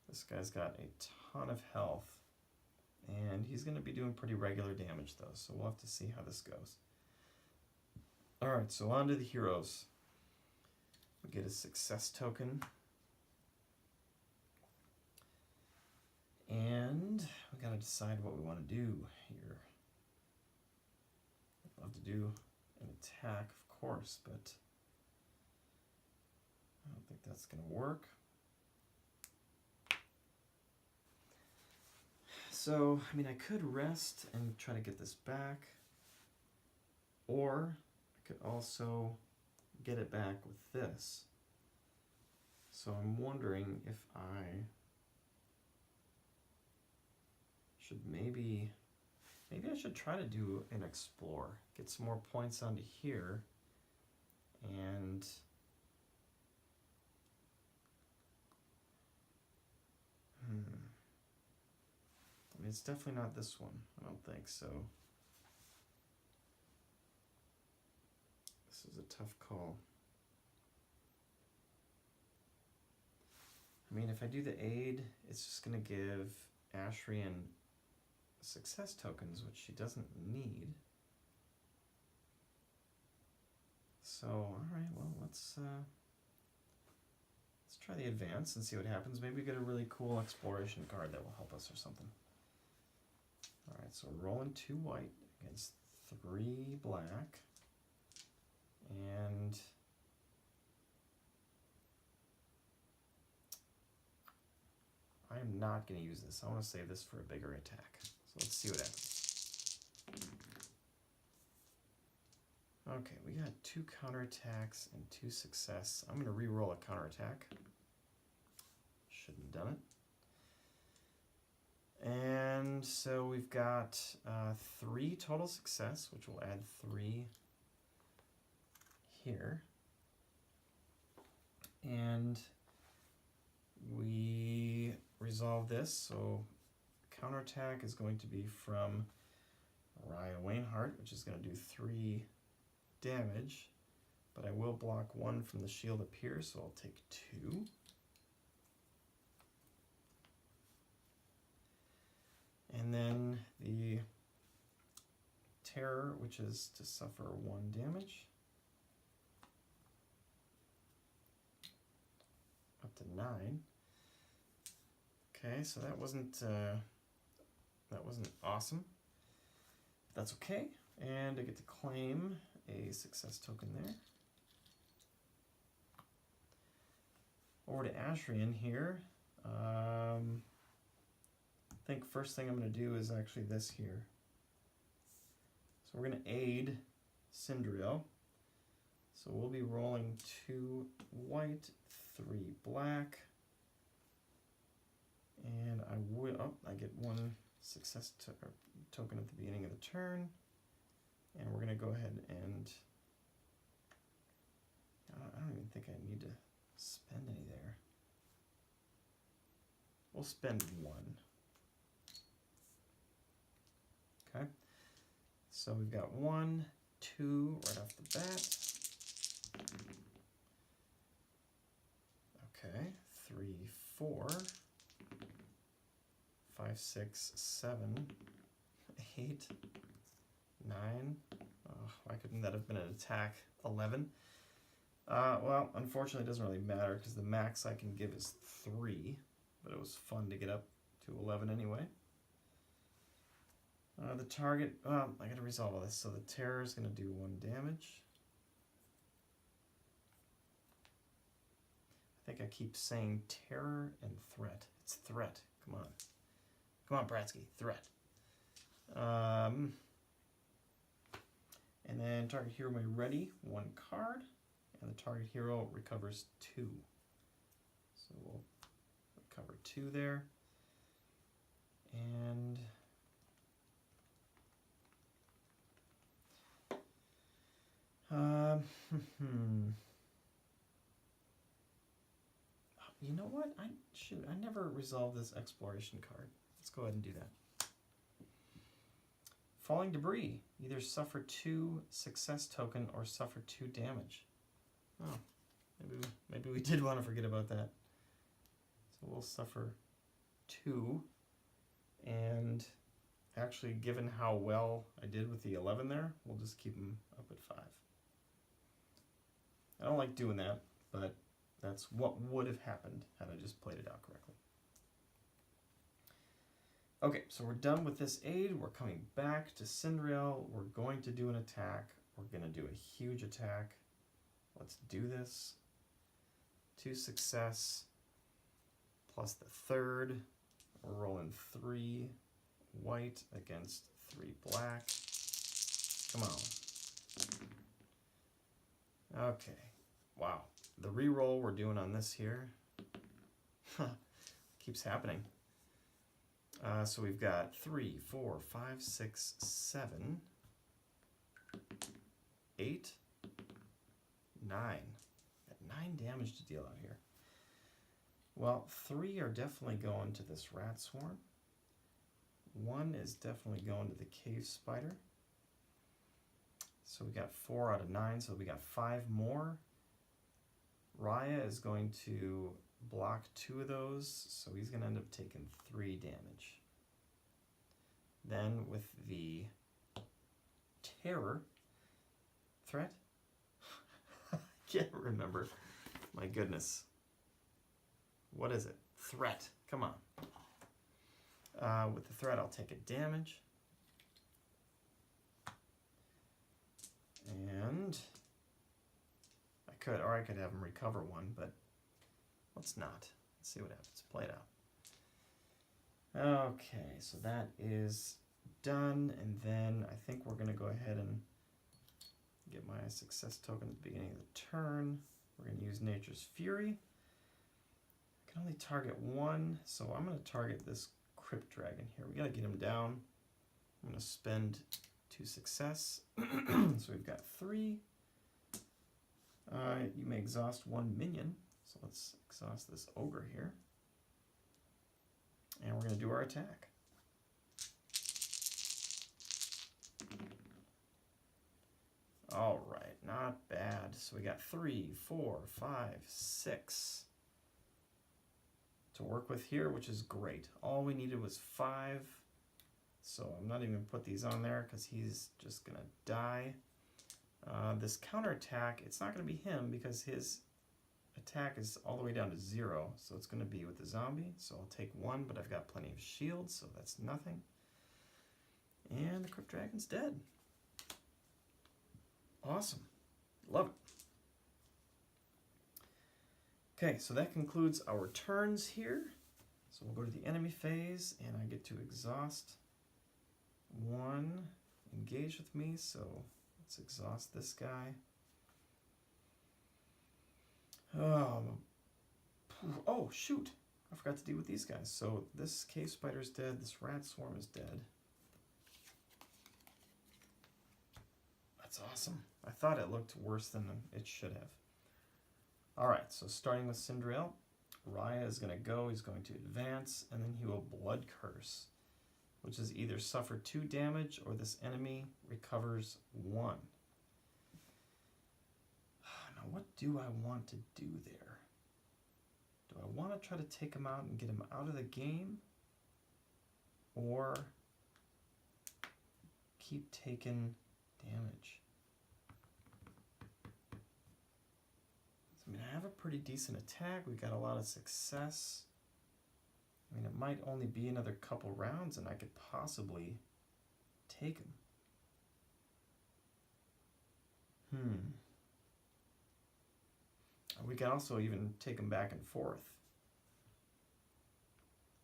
This guy's got a ton of health, and he's going to be doing pretty regular damage though, so we'll have to see how this goes. Alright, so on to the heroes. We get a success token, and we got to decide what we want to do here. I'd love to do an attack, of course, but I don't think that's going to work. So, I mean, I could rest and try to get this back, or I could also get it back with this. So I'm wondering if I should maybe I should try to do an explore, get some more points onto here, and I mean, it's definitely not this one, I don't think so. This is a tough call. I mean, if I do the aid, it's just going to give Ashran success tokens, which she doesn't need. So, alright, well, let's try the advance and see what happens. Maybe we get a really cool exploration card that will help us or something. Alright, so rolling 2 white against 3 black. And I'm not going to use this. I want to save this for a bigger attack. So let's see what happens. Okay, we got 2 counterattacks and 2 success. I'm going to re-roll a counterattack. Shouldn't have done it. And so we've got 3 total success, which will add 3 here. And we resolve this, so counterattack is going to be from Raya Wainhart, which is going to do 3 damage, but I will block 1 from the shield up here, so I'll take 2. And then the Terror, which is to suffer 1 damage. Up to 9. Okay, so that wasn't awesome. That's okay, and I get to claim a success token there. Over to Ashrian here. I think first thing I'm going to do is actually this here. So we're going to aid Cinderail. So we'll be rolling 2 white, 3 black. And I get 1 success token at the beginning of the turn. And we're going to go ahead and, I don't even think I need to spend any there. We'll spend 1. Okay. So we've got 1, 2 right off the bat. Okay, 3, 4, 5, 6, 7, 8, 9. Oh, why couldn't that have been an attack? 11. Well, unfortunately, it doesn't really matter because the max I can give is 3, but it was fun to get up to 11 anyway. The target, I gotta resolve all this. So the Terror is gonna do 1 damage. I think I keep saying Terror and Threat. It's Threat. Come on. Come on, Prattski. Threat. And then target hero may ready 1 card, and the target hero recovers 2. So we'll recover 2 there. And you know what? I never resolved this exploration card. Let's go ahead and do that. Falling debris. Either suffer 2 success token or suffer 2 damage. Oh, maybe we did want to forget about that. So we'll suffer 2. And actually, given how well I did with the 11 there, we'll just keep them up at 5. I don't like doing that, but that's what would have happened had I just played it out correctly. Okay, so we're done with this aid. We're coming back to Cinderail. We're going to do an attack. We're going to do a huge attack. Let's do this. 2 success plus the 3rd. We're rolling 3 white against 3 black. Come on. Okay. Wow. The reroll we're doing on this here keeps happening. So we've got 3, 4, 5, 6, 7, 8, 9. Got 9 damage to deal out here. Well, 3 are definitely going to this rat swarm. 1 is definitely going to the cave spider. So we got 4 out of 9, so we got 5 more. Raya is going to block 2 of those, so he's going to end up taking 3 damage. Then with the Terror threat, I can't remember. My goodness. What is it? Threat. Come on. With the threat, I'll take a damage. And I could have him recover 1, but let's not. Let's see what happens. Play it out. Okay, so that is done, and then I think we're going to go ahead and get my success token at the beginning of the turn. We're going to use Nature's Fury. I can only target 1, so I'm going to target this Crypt Dragon here. We got to get him down. I'm going to spend 2 success. So we've got 3. You may exhaust 1 minion, so let's exhaust this ogre here. And we're going to do our attack. All right, not bad. So we got 3, 4, 5, 6 to work with here, which is great. All we needed was 5. So I'm not even going to put these on there because he's just going to die. This counterattack, it's not going to be him because his attack is all the way down to 0. So it's going to be with the zombie. So I'll take 1, but I've got plenty of shields, so that's nothing. And the Crypt Dragon's dead. Awesome. Love it. Okay, so that concludes our turns here. So we'll go to the enemy phase, and I get to exhaust 1. Engage with me, so let's exhaust this guy. Oh, shoot. I forgot to deal with these guys. So this cave spider's dead, this rat swarm is dead. That's awesome. I thought it looked worse than it should have. Alright, so starting with Cinderell, Raya is going to go, he's going to advance, and then he will Blood Curse, which is either suffer 2 damage or this enemy recovers 1. Now what do I want to do there? Do I want to try to take him out and get him out of the game? Or keep taking damage? I mean, I have a pretty decent attack. We got a lot of success. I mean, it might only be another couple rounds and I could possibly take him. We can also even take him back and forth.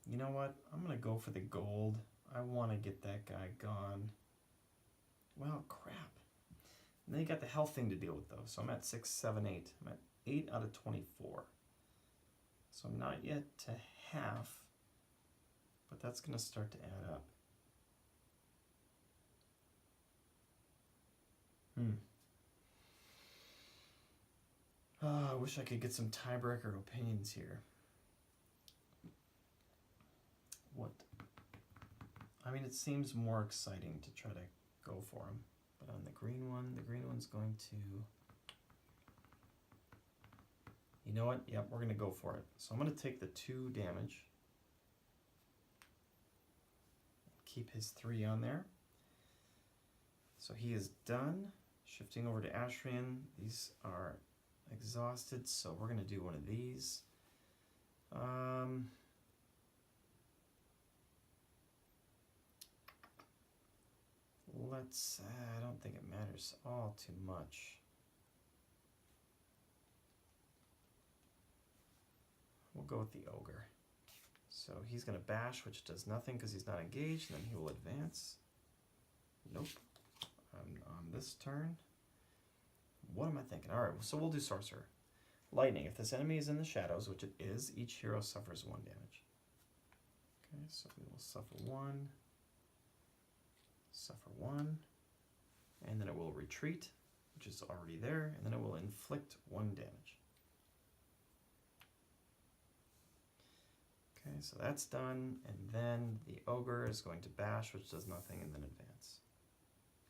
You know what? I'm going to go for the gold. I want to get that guy gone. Well, crap. And then you got the health thing to deal with, though. So I'm at 6, 7, 8. I'm at 8 out of 24. So I'm not yet to half, but that's going to start to add up. I wish I could get some tiebreaker opinions here. What? I mean, it seems more exciting to try to go for him. But on the green one's going to... You know what? Yep, we're going to go for it. So I'm going to take the 2 damage. Keep his 3 on there. So he is done. Shifting over to Ashrian. These are exhausted, so we're going to do one of these. I don't think it matters all too much. We'll go with the ogre. So he's going to bash, which does nothing because he's not engaged, and then he will advance. Nope. On this turn. What am I thinking? Alright, so we'll do Sorcerer. Lightning. If this enemy is in the shadows, which it is, each hero suffers 1 damage. Okay, so we will suffer 1. Suffer 1. And then it will retreat, which is already there, and then it will inflict 1 damage. Okay, so that's done, and then the ogre is going to bash, which does nothing, and then advance.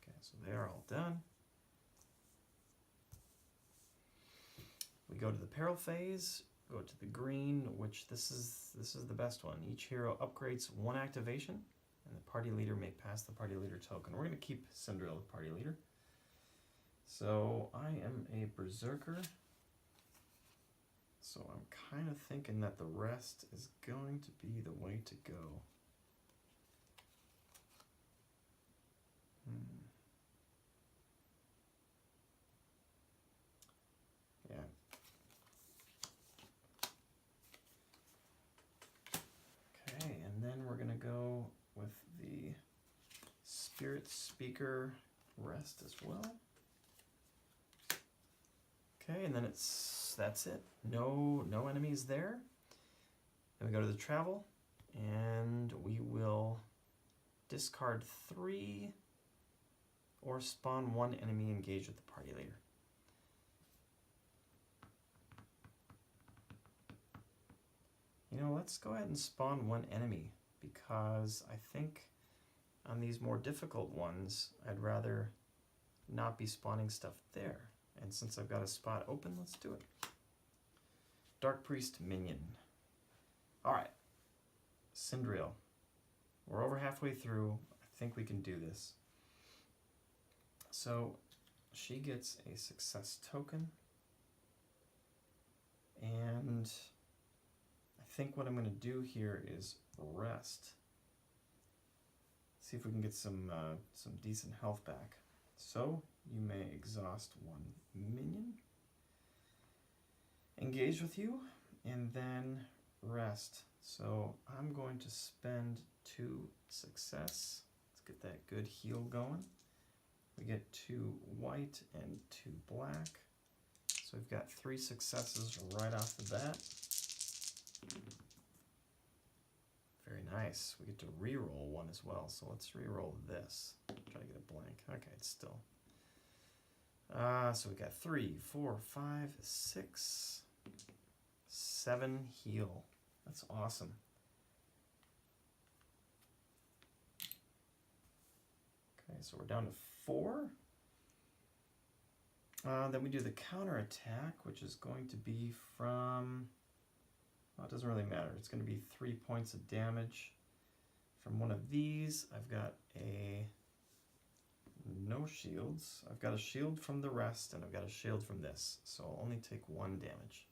Okay, so they are all done. We go to the peril phase, go to the green, which this is the best one. Each hero upgrades 1 activation, and the party leader may pass the party leader token. We're going to keep Cinderella the party leader. So I am a berserker. So I'm kind of thinking that the rest is going to be the way to go. Yeah. Okay, and then we're going to go with the Spirit Speaker rest as well. Okay, and then that's it. No enemies there. Then we go to the travel, and we will discard 3 or spawn 1 enemy engaged with the party leader. You know, let's go ahead and spawn 1 enemy because I think on these more difficult ones, I'd rather not be spawning stuff there. And since I've got a spot open, let's do it. Dark Priest Minion. Alright. Cindriel. We're over halfway through. I think we can do this. So she gets a success token. And I think what I'm going to do here is rest. See if we can get some decent health back. So you may exhaust one minion, engage with you, and then rest. So I'm going to spend 2 success. Let's get that good heal going. We get 2 white and 2 black. So we've got 3 successes right off the bat. Very nice. We get to re-roll one as well. So let's re-roll this. Try to get a blank. Okay, it's still. So we got 3, 4, 5, 6, 7 heal. That's awesome. Okay, so we're down to 4. Then we do the counter attack, which is going to be from, well, it doesn't really matter. It's going to be 3 points of damage. From one of these, I've got no shields. I've got a shield from the rest, and I've got a shield from this. So I'll only take 1 damage.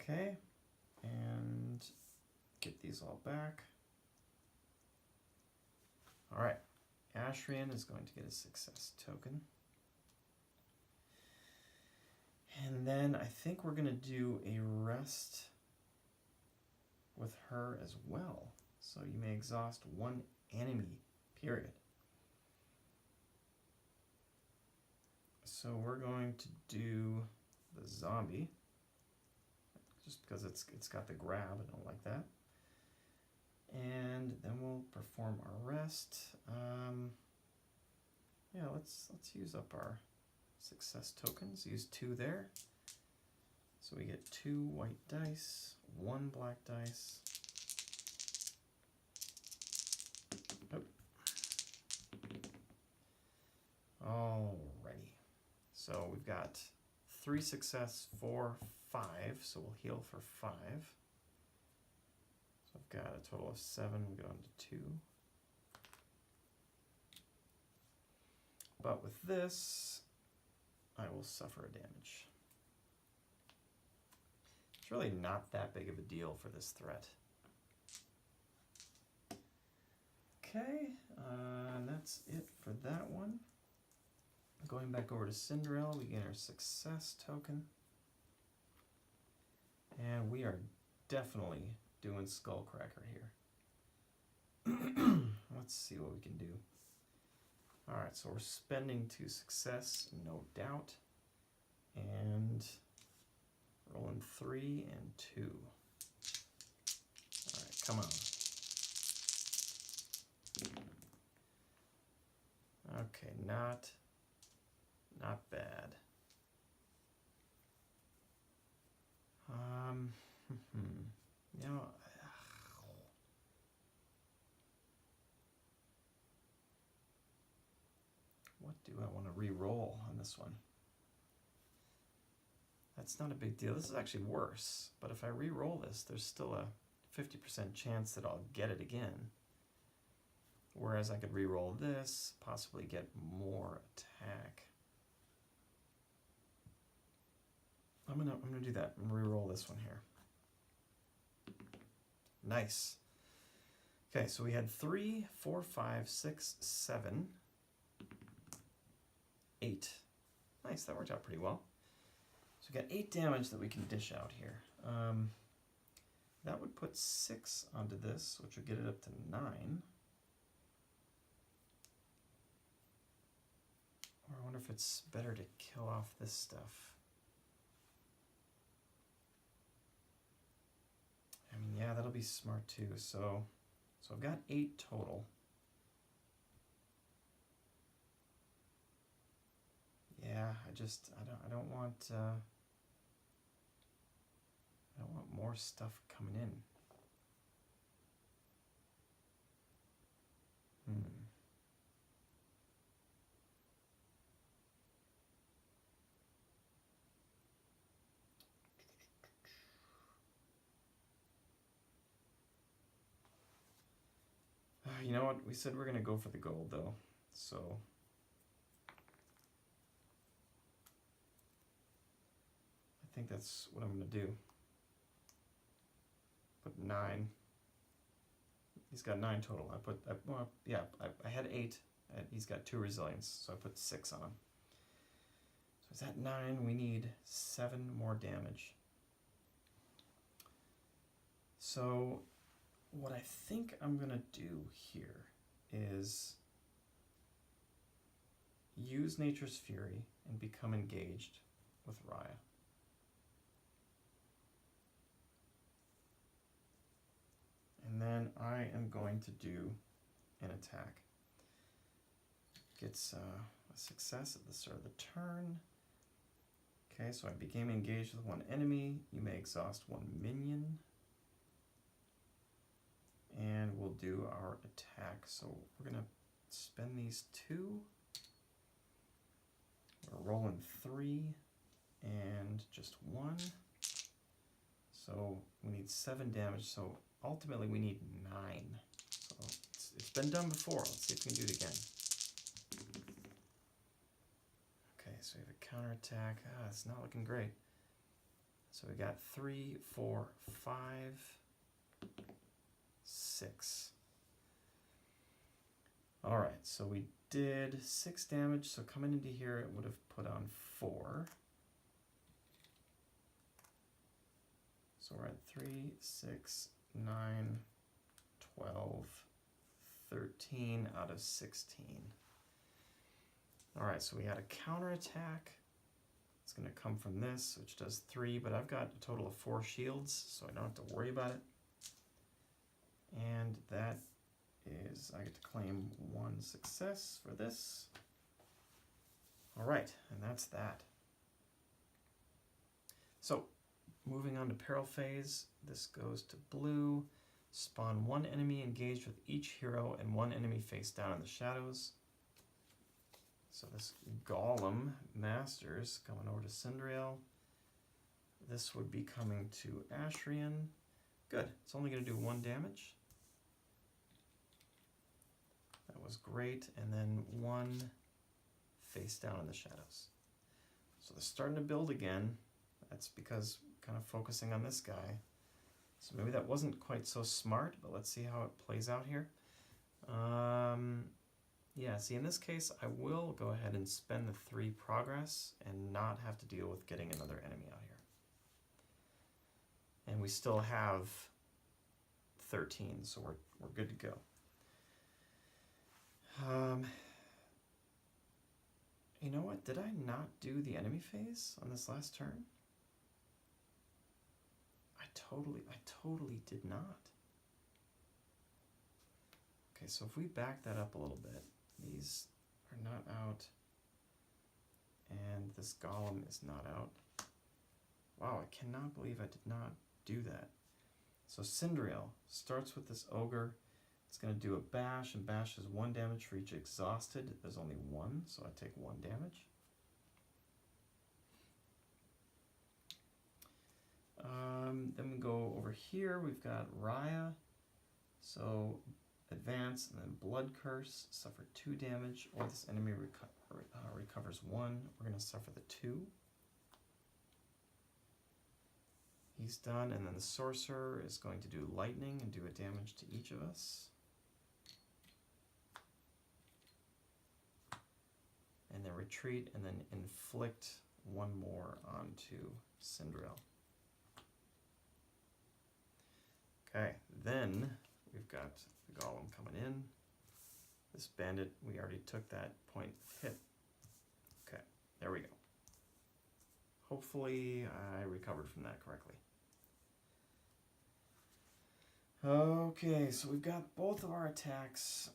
Okay, and get these all back. All right. Ashrian is going to get a success token. And then I think we're going to do a rest with her as well. So you may exhaust 1 enemy, period. So we're going to do the zombie, just because it's got the grab. I don't like that. And then we'll perform our rest. Yeah, let's use up our success tokens. Use 2 there. So we get 2 white dice, 1 black dice. Oh. Alrighty. So we've got 3 success, 4, 5. So we'll heal for 5. So I've got a total of 7, we go into 2. But with this, I will suffer a damage. It's really not that big of a deal for this threat. Okay, and that's it for that one. Going back over to Cinderella, we get our success token. And we are definitely doing Skullcracker here. Let's see what we can do. Alright, so we're spending 2 success, no doubt. And rolling 3 and 2. Alright, come on. Okay, not bad. You know, what do I want to re-roll on this one? That's not a big deal. This is actually worse, but if I re-roll this, there's still a 50% chance that I'll get it again. Whereas I could re-roll this, possibly get more attack. I'm gonna do that and re-roll this one here. Nice. Okay, so we had 3, 4, 5, 6, 7, 8. Nice, that worked out pretty well. So we got 8 damage that we can dish out here. That would put 6 onto this, which would get it up to 9. Or I wonder if it's better to kill off this stuff. I mean, yeah, that'll be smart too. So I've got 8 total. Yeah, I don't want more stuff coming in. you know what? We said we're going to go for the gold, though. So I think that's what I'm going to do. Put 9. He's got 9 total. I had 8. He's got 2 resilience, so I put 6 on him. So is that 9? We need 7 more damage. So what I think I'm going to do here is use Nature's Fury and become engaged with Raya. And then I am going to do an attack. Gets a success at the start of the turn. Okay, so I became engaged with 1 enemy. You may exhaust 1 minion. And we'll do our attack. So we're going to spend these 2. We're rolling 3 and just 1. So we need 7 damage. So ultimately we need 9. So it's been done before. Let's see if we can do it again. Okay, so we have a counterattack. It's not looking great. So we got 3, 4, 5, 6. Alright, so we did 6 damage, so coming into here it would have put on 4. So we're at 3, 6, 9, 12, 13 out of 16. Alright, so we had a counterattack. It's going to come from this, which does 3, but I've got a total of 4 shields, so I don't have to worry about it. And that is, I get to claim 1 success for this. Alright, and that's that. So, moving on to Peril Phase, this goes to blue. Spawn 1 enemy engaged with each hero and 1 enemy face down in the shadows. So this Golem Masters coming over to Cinderail. This would be coming to Ashrian. Good, it's only going to do 1 damage. That was great, and then 1 face down in the shadows. So they're starting to build again. That's because kind of focusing on this guy. So maybe that wasn't quite so smart, but let's see how it plays out here. Yeah, see, in this case, I will go ahead and spend the 3 progress and not have to deal with getting another enemy out here. And we still have 13, so we're good to go. You know what? Did I not do the enemy phase on this last turn? I totally did not. Okay, so if we back that up a little bit, these are not out, and this Golem is not out. Wow, I cannot believe I did not do that. So Cinderail starts with this Ogre. It's going to do a bash, and bash is 1 damage for each exhausted. There's only 1, so I take 1 damage. Then we go over here. We've got Raya. So advance and then Blood Curse. Suffer 2 damage, or this enemy recovers 1. We're going to suffer the 2. He's done, and then the Sorcerer is going to do lightning and do a damage to each of us. And then retreat, and then inflict 1 more onto Cinderail. Okay, then we've got the Golem coming in. This Bandit, we already took that point hit. Okay, there we go. Hopefully I recovered from that correctly. Okay, so we've got both of our attacks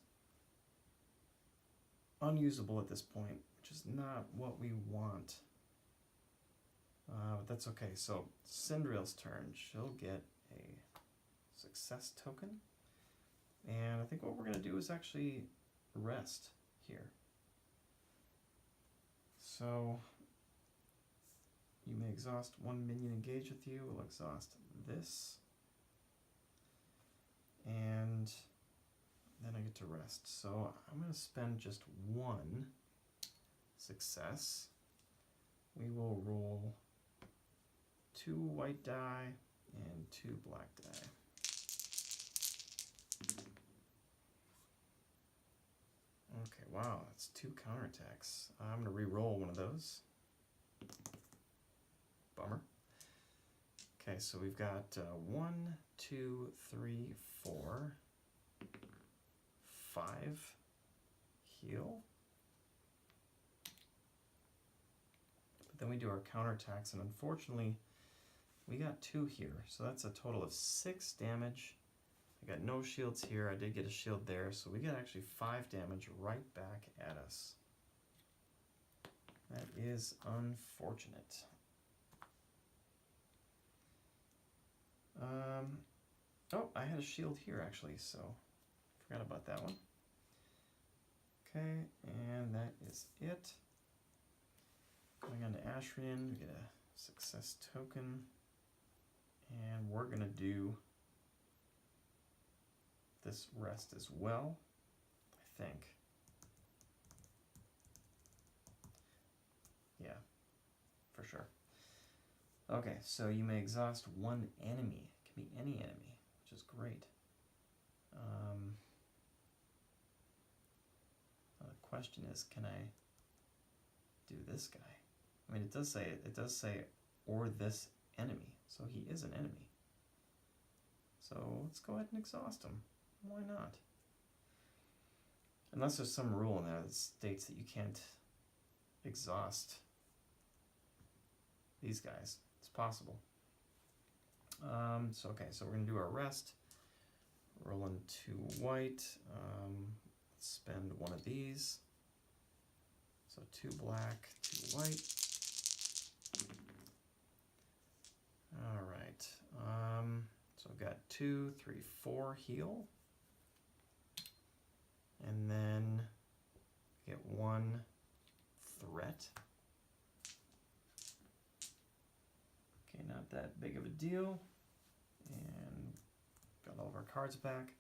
unusable at this point, which is not what we want. But that's okay. So Cinderail's turn. She'll get a success token. And I think what we're going to do is actually rest here. So you may exhaust 1 minion engaged with you. We'll exhaust this. And then I get to rest. So I'm going to spend just one success. We will roll 2 white die and 2 black die. Okay, wow, that's 2 counterattacks. I'm going to re-roll one of those. Bummer. Okay, so we've got 1, 2, 3, 4, 5 heal. But then we do our counterattacks, and unfortunately, we got 2 here. So that's a total of 6 damage. I got no shields here. I did get a shield there, so we get actually 5 damage right back at us. That is unfortunate. Oh, I had a shield here actually, so forgot about that one. Okay, and that is it. Going on to Ashrian, we get a success token, and we're gonna do this rest as well, I think. Yeah, for sure. Okay, so you may exhaust 1 enemy. It can be any enemy, which is great. The question is, can I do this guy? I mean, it does say, or this enemy, so he is an enemy. So let's go ahead and exhaust him. Why not? Unless there's some rule in there that states that you can't exhaust these guys. It's possible. Okay, so we're going to do our rest. Rolling 2 white. Let's spend 1 of these. So 2 black, 2 white. All right. So I've got 2, 3, 4 heal. And then get 1 threat. Okay, not that big of a deal. And got all of our cards back.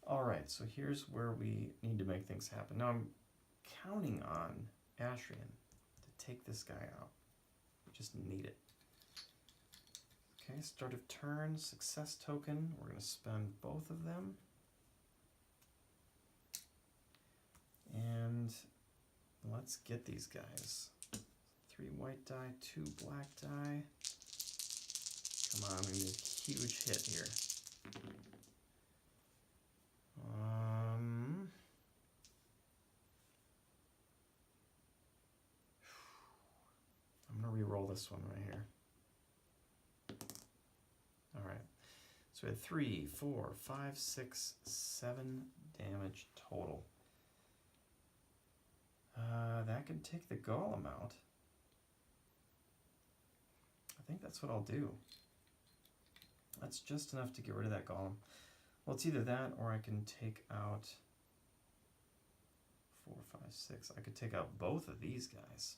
All right, so here's where we need to make things happen. Now I'm counting on Ashrian to take this guy out. We just need it. Okay, start of turn, success token. We're going to spend both of them. And let's get these guys. 3 white die, 2 black die. Come on, we need a huge hit here. I'm going to re-roll this one right here. All right. So we had 3, 4, 5, 6, 7 damage total. That can take the golem out. I think that's what I'll do. That's just enough to get rid of that golem. Well, it's either that or I can take out 4, 5, 6. I could take out both of these guys.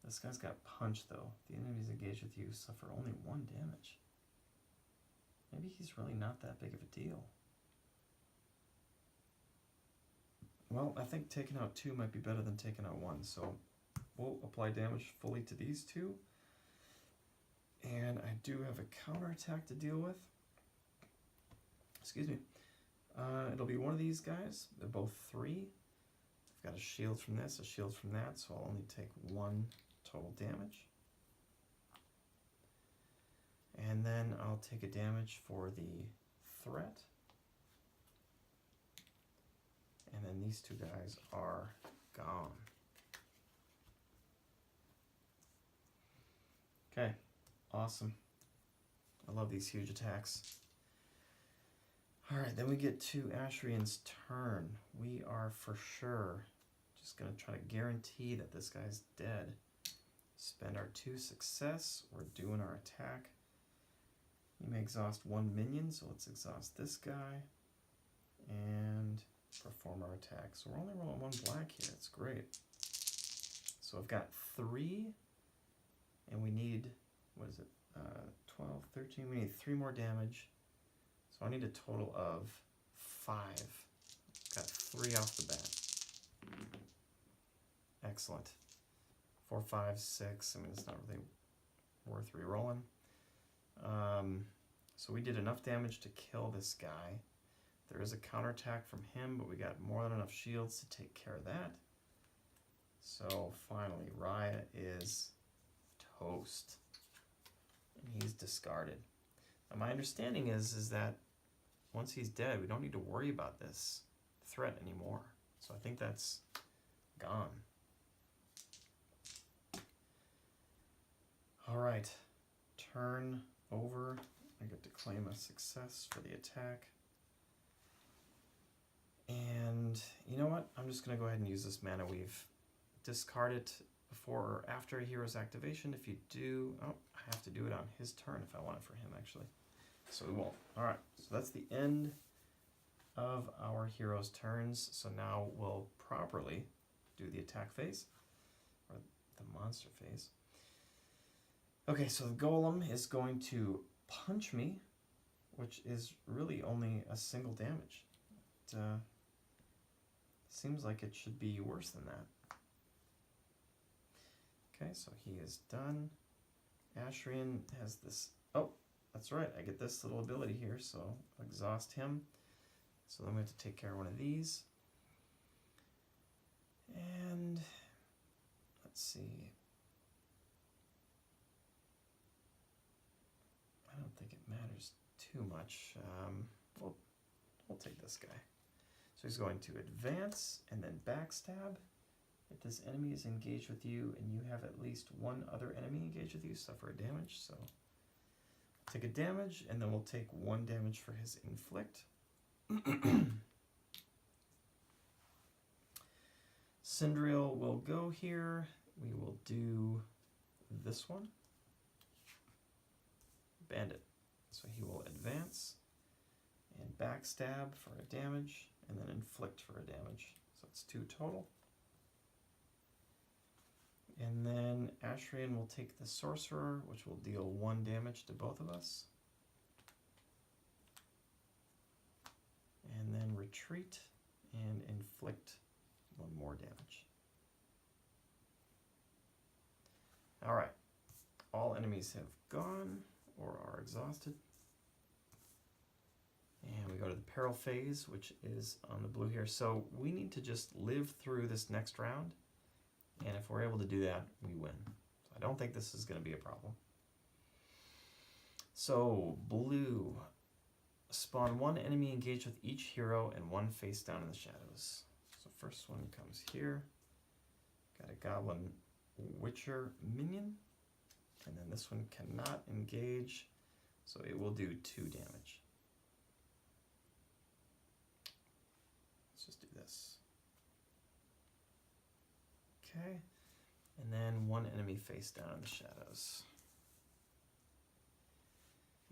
This guy's got punch though. The enemies engaged with you suffer only 1 damage. Maybe he's really not that big of a deal. Well, I think taking out 2 might be better than taking out 1, so we'll apply damage fully to these 2. And I do have a counterattack to deal with. Excuse me. It'll be one of these guys. They're both 3. I've got a shield from this, a shield from that, so I'll only take 1 total damage. And then I'll take a damage for the threat. And then these 2 guys are gone. Okay, awesome. I love these huge attacks. All right, then we get to Ashrian's turn. We are for sure just gonna try to guarantee that this guy's dead. Spend our 2 success. We're doing our attack. You may exhaust 1 minion, so let's exhaust this guy and perform our attack. So we're only rolling 1 black here. It's great. So I've got 3, and we need, what is it, 12, 13. We need 3 more damage So I need a total of 5. Got 3 off the bat. Excellent. 4, 5, 6. I mean, it's not really worth re-rolling. So we did enough damage to kill this guy. There is a counterattack from him, but we got more than enough shields to take care of that. So finally, Raya is toast. And he's discarded. Now my understanding is that once he's dead, we don't need to worry about this threat anymore. So I think that's gone. All right, turn over. I get to claim a success for the attack. And you know what? I'm just gonna go ahead and use this mana weave. Discard it before or after a hero's activation. If you do, oh, I have to do it on his turn if I want it for him actually. So we won't. All right, so that's the end of our hero's turns. So now we'll properly do the attack phase, or the monster phase. Okay, so the golem is going to punch me, which is really only a single damage. It seems like it should be worse than that. Okay, so he is done. Ashrian has this, oh, that's right, I get this little ability here, so exhaust him. So then we have to take care of one of these. And let's see. I don't think it matters too much. We'll take this guy. So he's going to advance and then backstab. If this enemy is engaged with you and you have at least one other enemy engaged with you, suffer a damage. So take a damage and then we'll take 1 damage for his inflict. Cindriel will go here. We will do this one. Bandit. So he will advance and backstab for a damage and then inflict for a damage. So it's 2 total. And then Ashrian will take the sorcerer, which will deal 1 damage to both of us. And then retreat and inflict 1 more damage. All right, all enemies have gone or are exhausted. And we go to the peril phase, which is on the blue here. So we need to just live through this next round. And if we're able to do that, we win. So I don't think this is going to be a problem. So blue, spawn 1 enemy engaged with each hero and 1 face down in the shadows. So first one comes here. Got a goblin witcher minion. And then this one cannot engage, so it will do 2 damage. Let's just do this. Okay, and then 1 enemy face down in the shadows.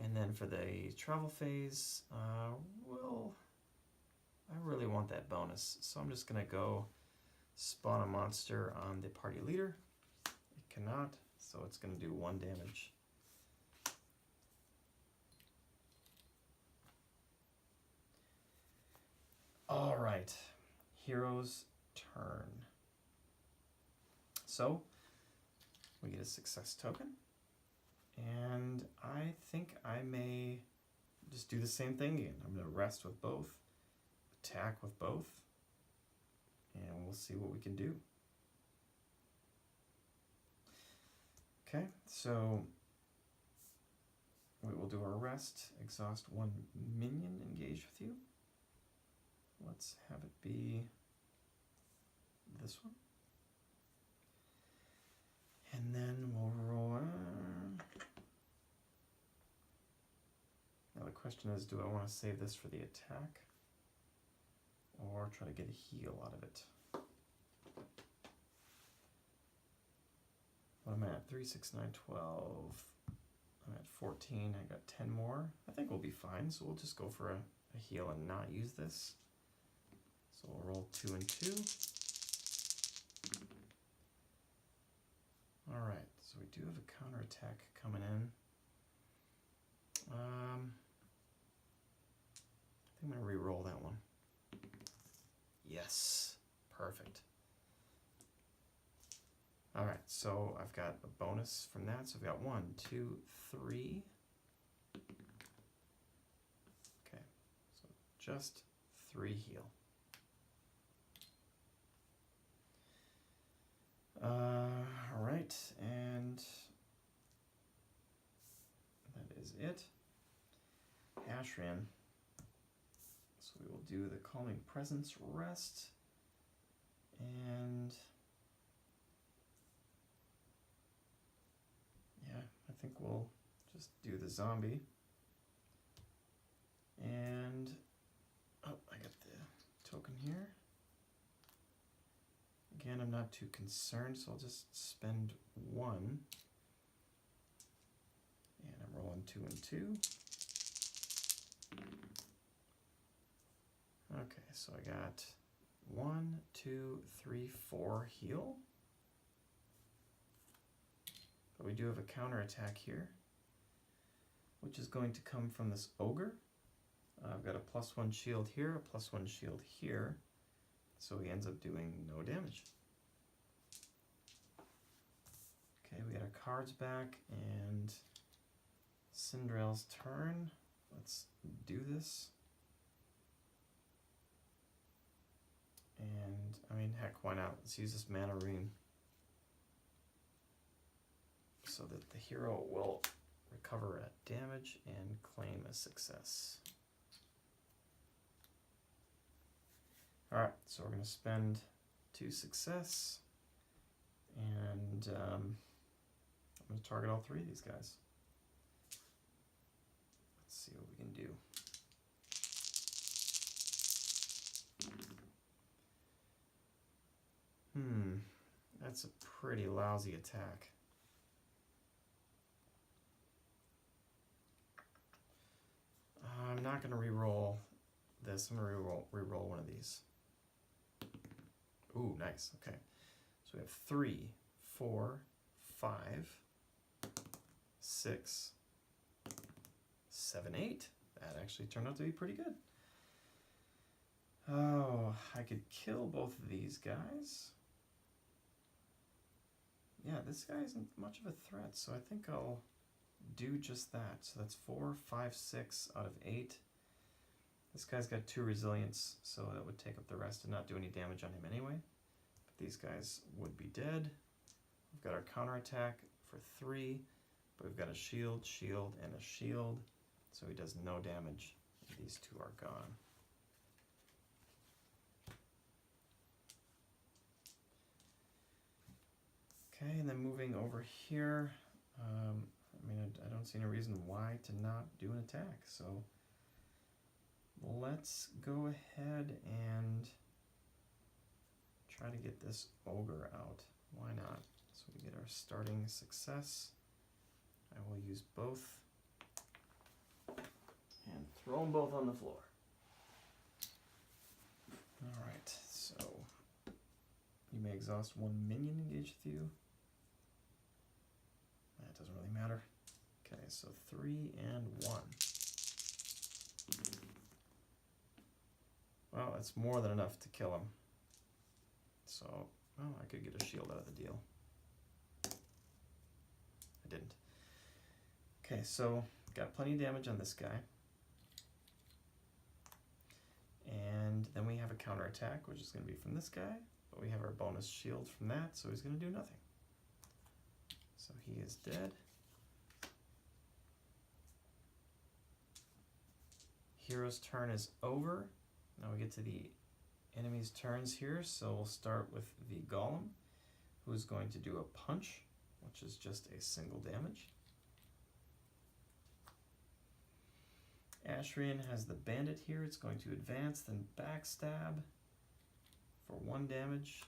And then for the travel phase, I really want that bonus, so I'm just gonna go spawn a monster on the party leader. It cannot, so it's gonna do 1 damage. All right, hero's turn. So we get a success token, and I think I may just do the same thing again. I'm going to rest with both, attack with both, and we'll see what we can do. Okay, so we will do our rest, exhaust 1 minion engaged with you. Let's have it be this one. And then we'll roll on. Now the question is, do I want to save this for the attack or try to get a heal out of it? What am I at? 3, 6, 9, 12. I'm at 14. I got 10 more. I think we'll be fine. So we'll just go for a heal and not use this. So we'll roll 2 and 2. All right, so we do have a counterattack coming in. I'm going to re-roll that one. Yes, perfect. All right, so I've got a bonus from that. So I've got 1, 2, 3. Okay, so just 3 heal. All right, and that is it. Ashran. So we will do the Calming Presence rest, and yeah, I think we'll just do the zombie. And oh, I got the token here. Again, I'm not too concerned, so I'll just spend 1. And I'm rolling 2 and 2. Okay, so I got 1, 2, 3, 4 heal. But we do have a counterattack here, which is going to come from this ogre. I've got a +1 shield here, a +1 shield here, so he ends up doing no damage. Okay, we got our cards back, and Cinderell's turn. Let's do this. And, I mean, heck, why not? Let's use this mana rune so that the hero will recover at damage and claim a success. Alright, so we're going to spend 2 success, and I'm going to target all 3 of these guys. Let's see what we can do. That's a pretty lousy attack. I'm not going to re-roll this. I'm going to re-roll one of these. Ooh, nice. Okay. So we have 3, 4, 5, 6, 7, 8. That actually turned out to be pretty good. Oh, I could kill both of these guys. Yeah, this guy isn't much of a threat, so I think I'll do just that. So that's 4, 5, 6 out of 8. This guy's got 2 resilience, so that would take up the rest and not do any damage on him anyway. But these guys would be dead. We've got our counterattack for 3, but we've got a shield, shield, and a shield, so he does no damage. These 2 are gone. Okay, and then moving over here, I mean, I don't see any reason why to not do an attack, so let's go ahead and try to get this ogre out. Why not? So we get our starting success. I will use both and throw them both on the floor. Alright, so you may exhaust 1 minion engaged with you. That doesn't really matter. Okay, so 3 and 1. Well, that's more than enough to kill him. So, well, I could get a shield out of the deal. I didn't. Okay, so got plenty of damage on this guy. And then we have a counterattack, which is going to be from this guy. But we have our bonus shield from that, so he's going to do nothing. So he is dead. Hero's turn is over. Now we get to the enemy's turns here, so we'll start with the Golem, who is going to do a punch, which is just a single damage. Ashran has the bandit here. It's going to advance, then backstab for 1 damage,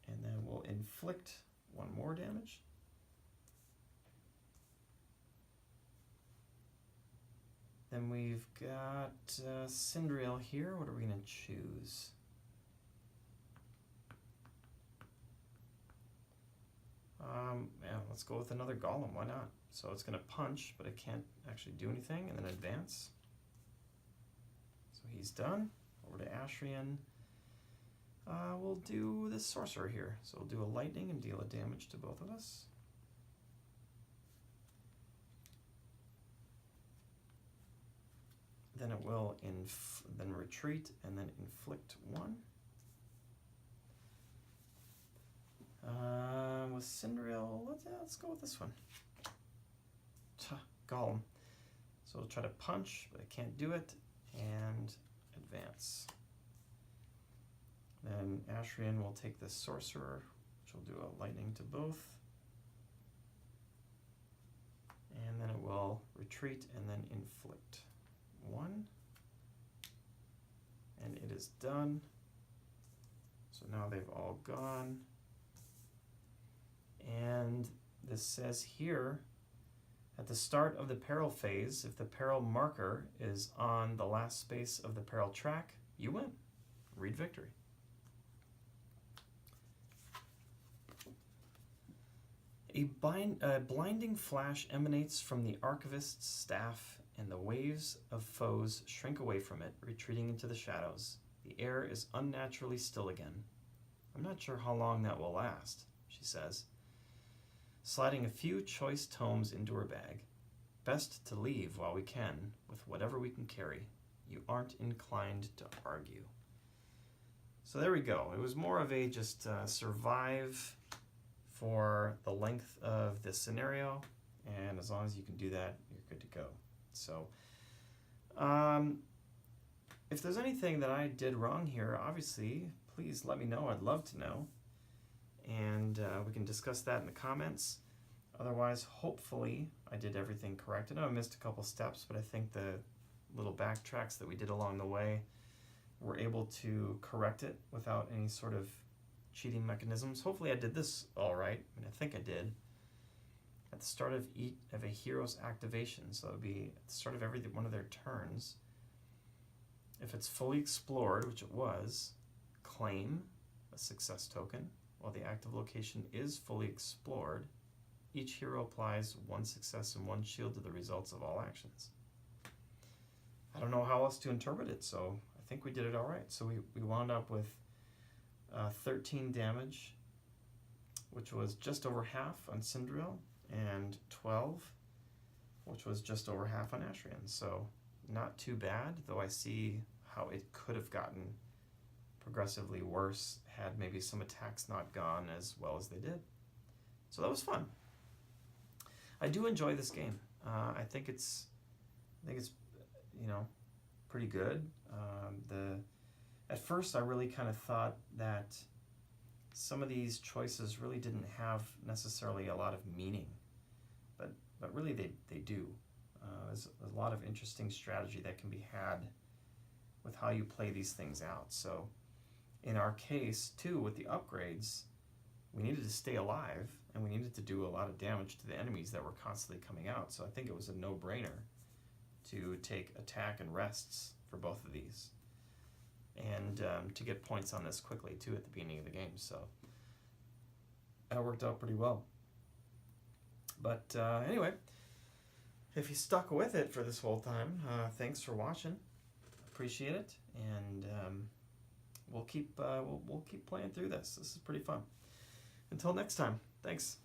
and then we'll inflict 1 more damage. Then we've got Cinderell here. What are we going to choose? Yeah, let's go with another Golem. Why not? So it's going to punch, but it can't actually do anything, and then advance. he's done. Over to Asrian. We'll do this sorcerer here. So we'll do a lightning and deal a damage to both of us. Then it will then retreat and then inflict 1. With Cindriel, let's go with this one. Golem. So we'll try to punch, but I can't do it, and advance. Then Asrian will take this sorcerer, which will do a lightning to both. And then it will retreat and then inflict 1. And it is done. So now they've all gone. And this says here, at the start of the peril phase, if the peril marker is on the last space of the peril track, you win. Read victory. A blinding flash emanates from the Archivist's staff, and the waves of foes shrink away from it, retreating into the shadows. The air is unnaturally still again. I'm not sure how long that will last, she says, sliding a few choice tomes into her bag. Best to leave while we can, with whatever we can carry. You aren't inclined to argue. So there we go. It was more of a just survive for the length of this scenario, and as long as you can do that, you're good to go. So if there's anything that I did wrong here, obviously, please let me know. I'd love to know. And we can discuss that in the comments. Otherwise, hopefully, I did everything correct. I know I missed a couple steps, but I think the little backtracks that we did along the way were able to correct it without any sort of cheating mechanisms. Hopefully I did this all right. I mean, I think I did. At the start of a hero's activation, so it would be at the start of every one of their turns, if it's fully explored, which it was, claim a success token. While the active location is fully explored, each hero applies 1 success and 1 shield to the results of all actions. I don't know how else to interpret it, so I think we did it all right. So we wound up with 13 damage, which was just over half on Cindriel, and 12, which was just over half on Asrian. So not too bad, though I see how it could have gotten progressively worse had maybe some attacks not gone as well as they did. So that was fun. I do enjoy this game. I think it's pretty good. At first I really kind of thought that some of these choices really didn't have necessarily a lot of meaning, but really they do. There's a lot of interesting strategy that can be had with how you play these things out. So in our case too, with the upgrades, we needed to stay alive and we needed to do a lot of damage to the enemies that were constantly coming out. So I think it was a no-brainer to take attack and rests for both of these, and to get points on this quickly too at the beginning of the game. So that worked out pretty well. But anyway, if you stuck with it for this whole time, thanks for watching. Appreciate it, and we'll keep playing through this. This is pretty fun. Until next time, thanks.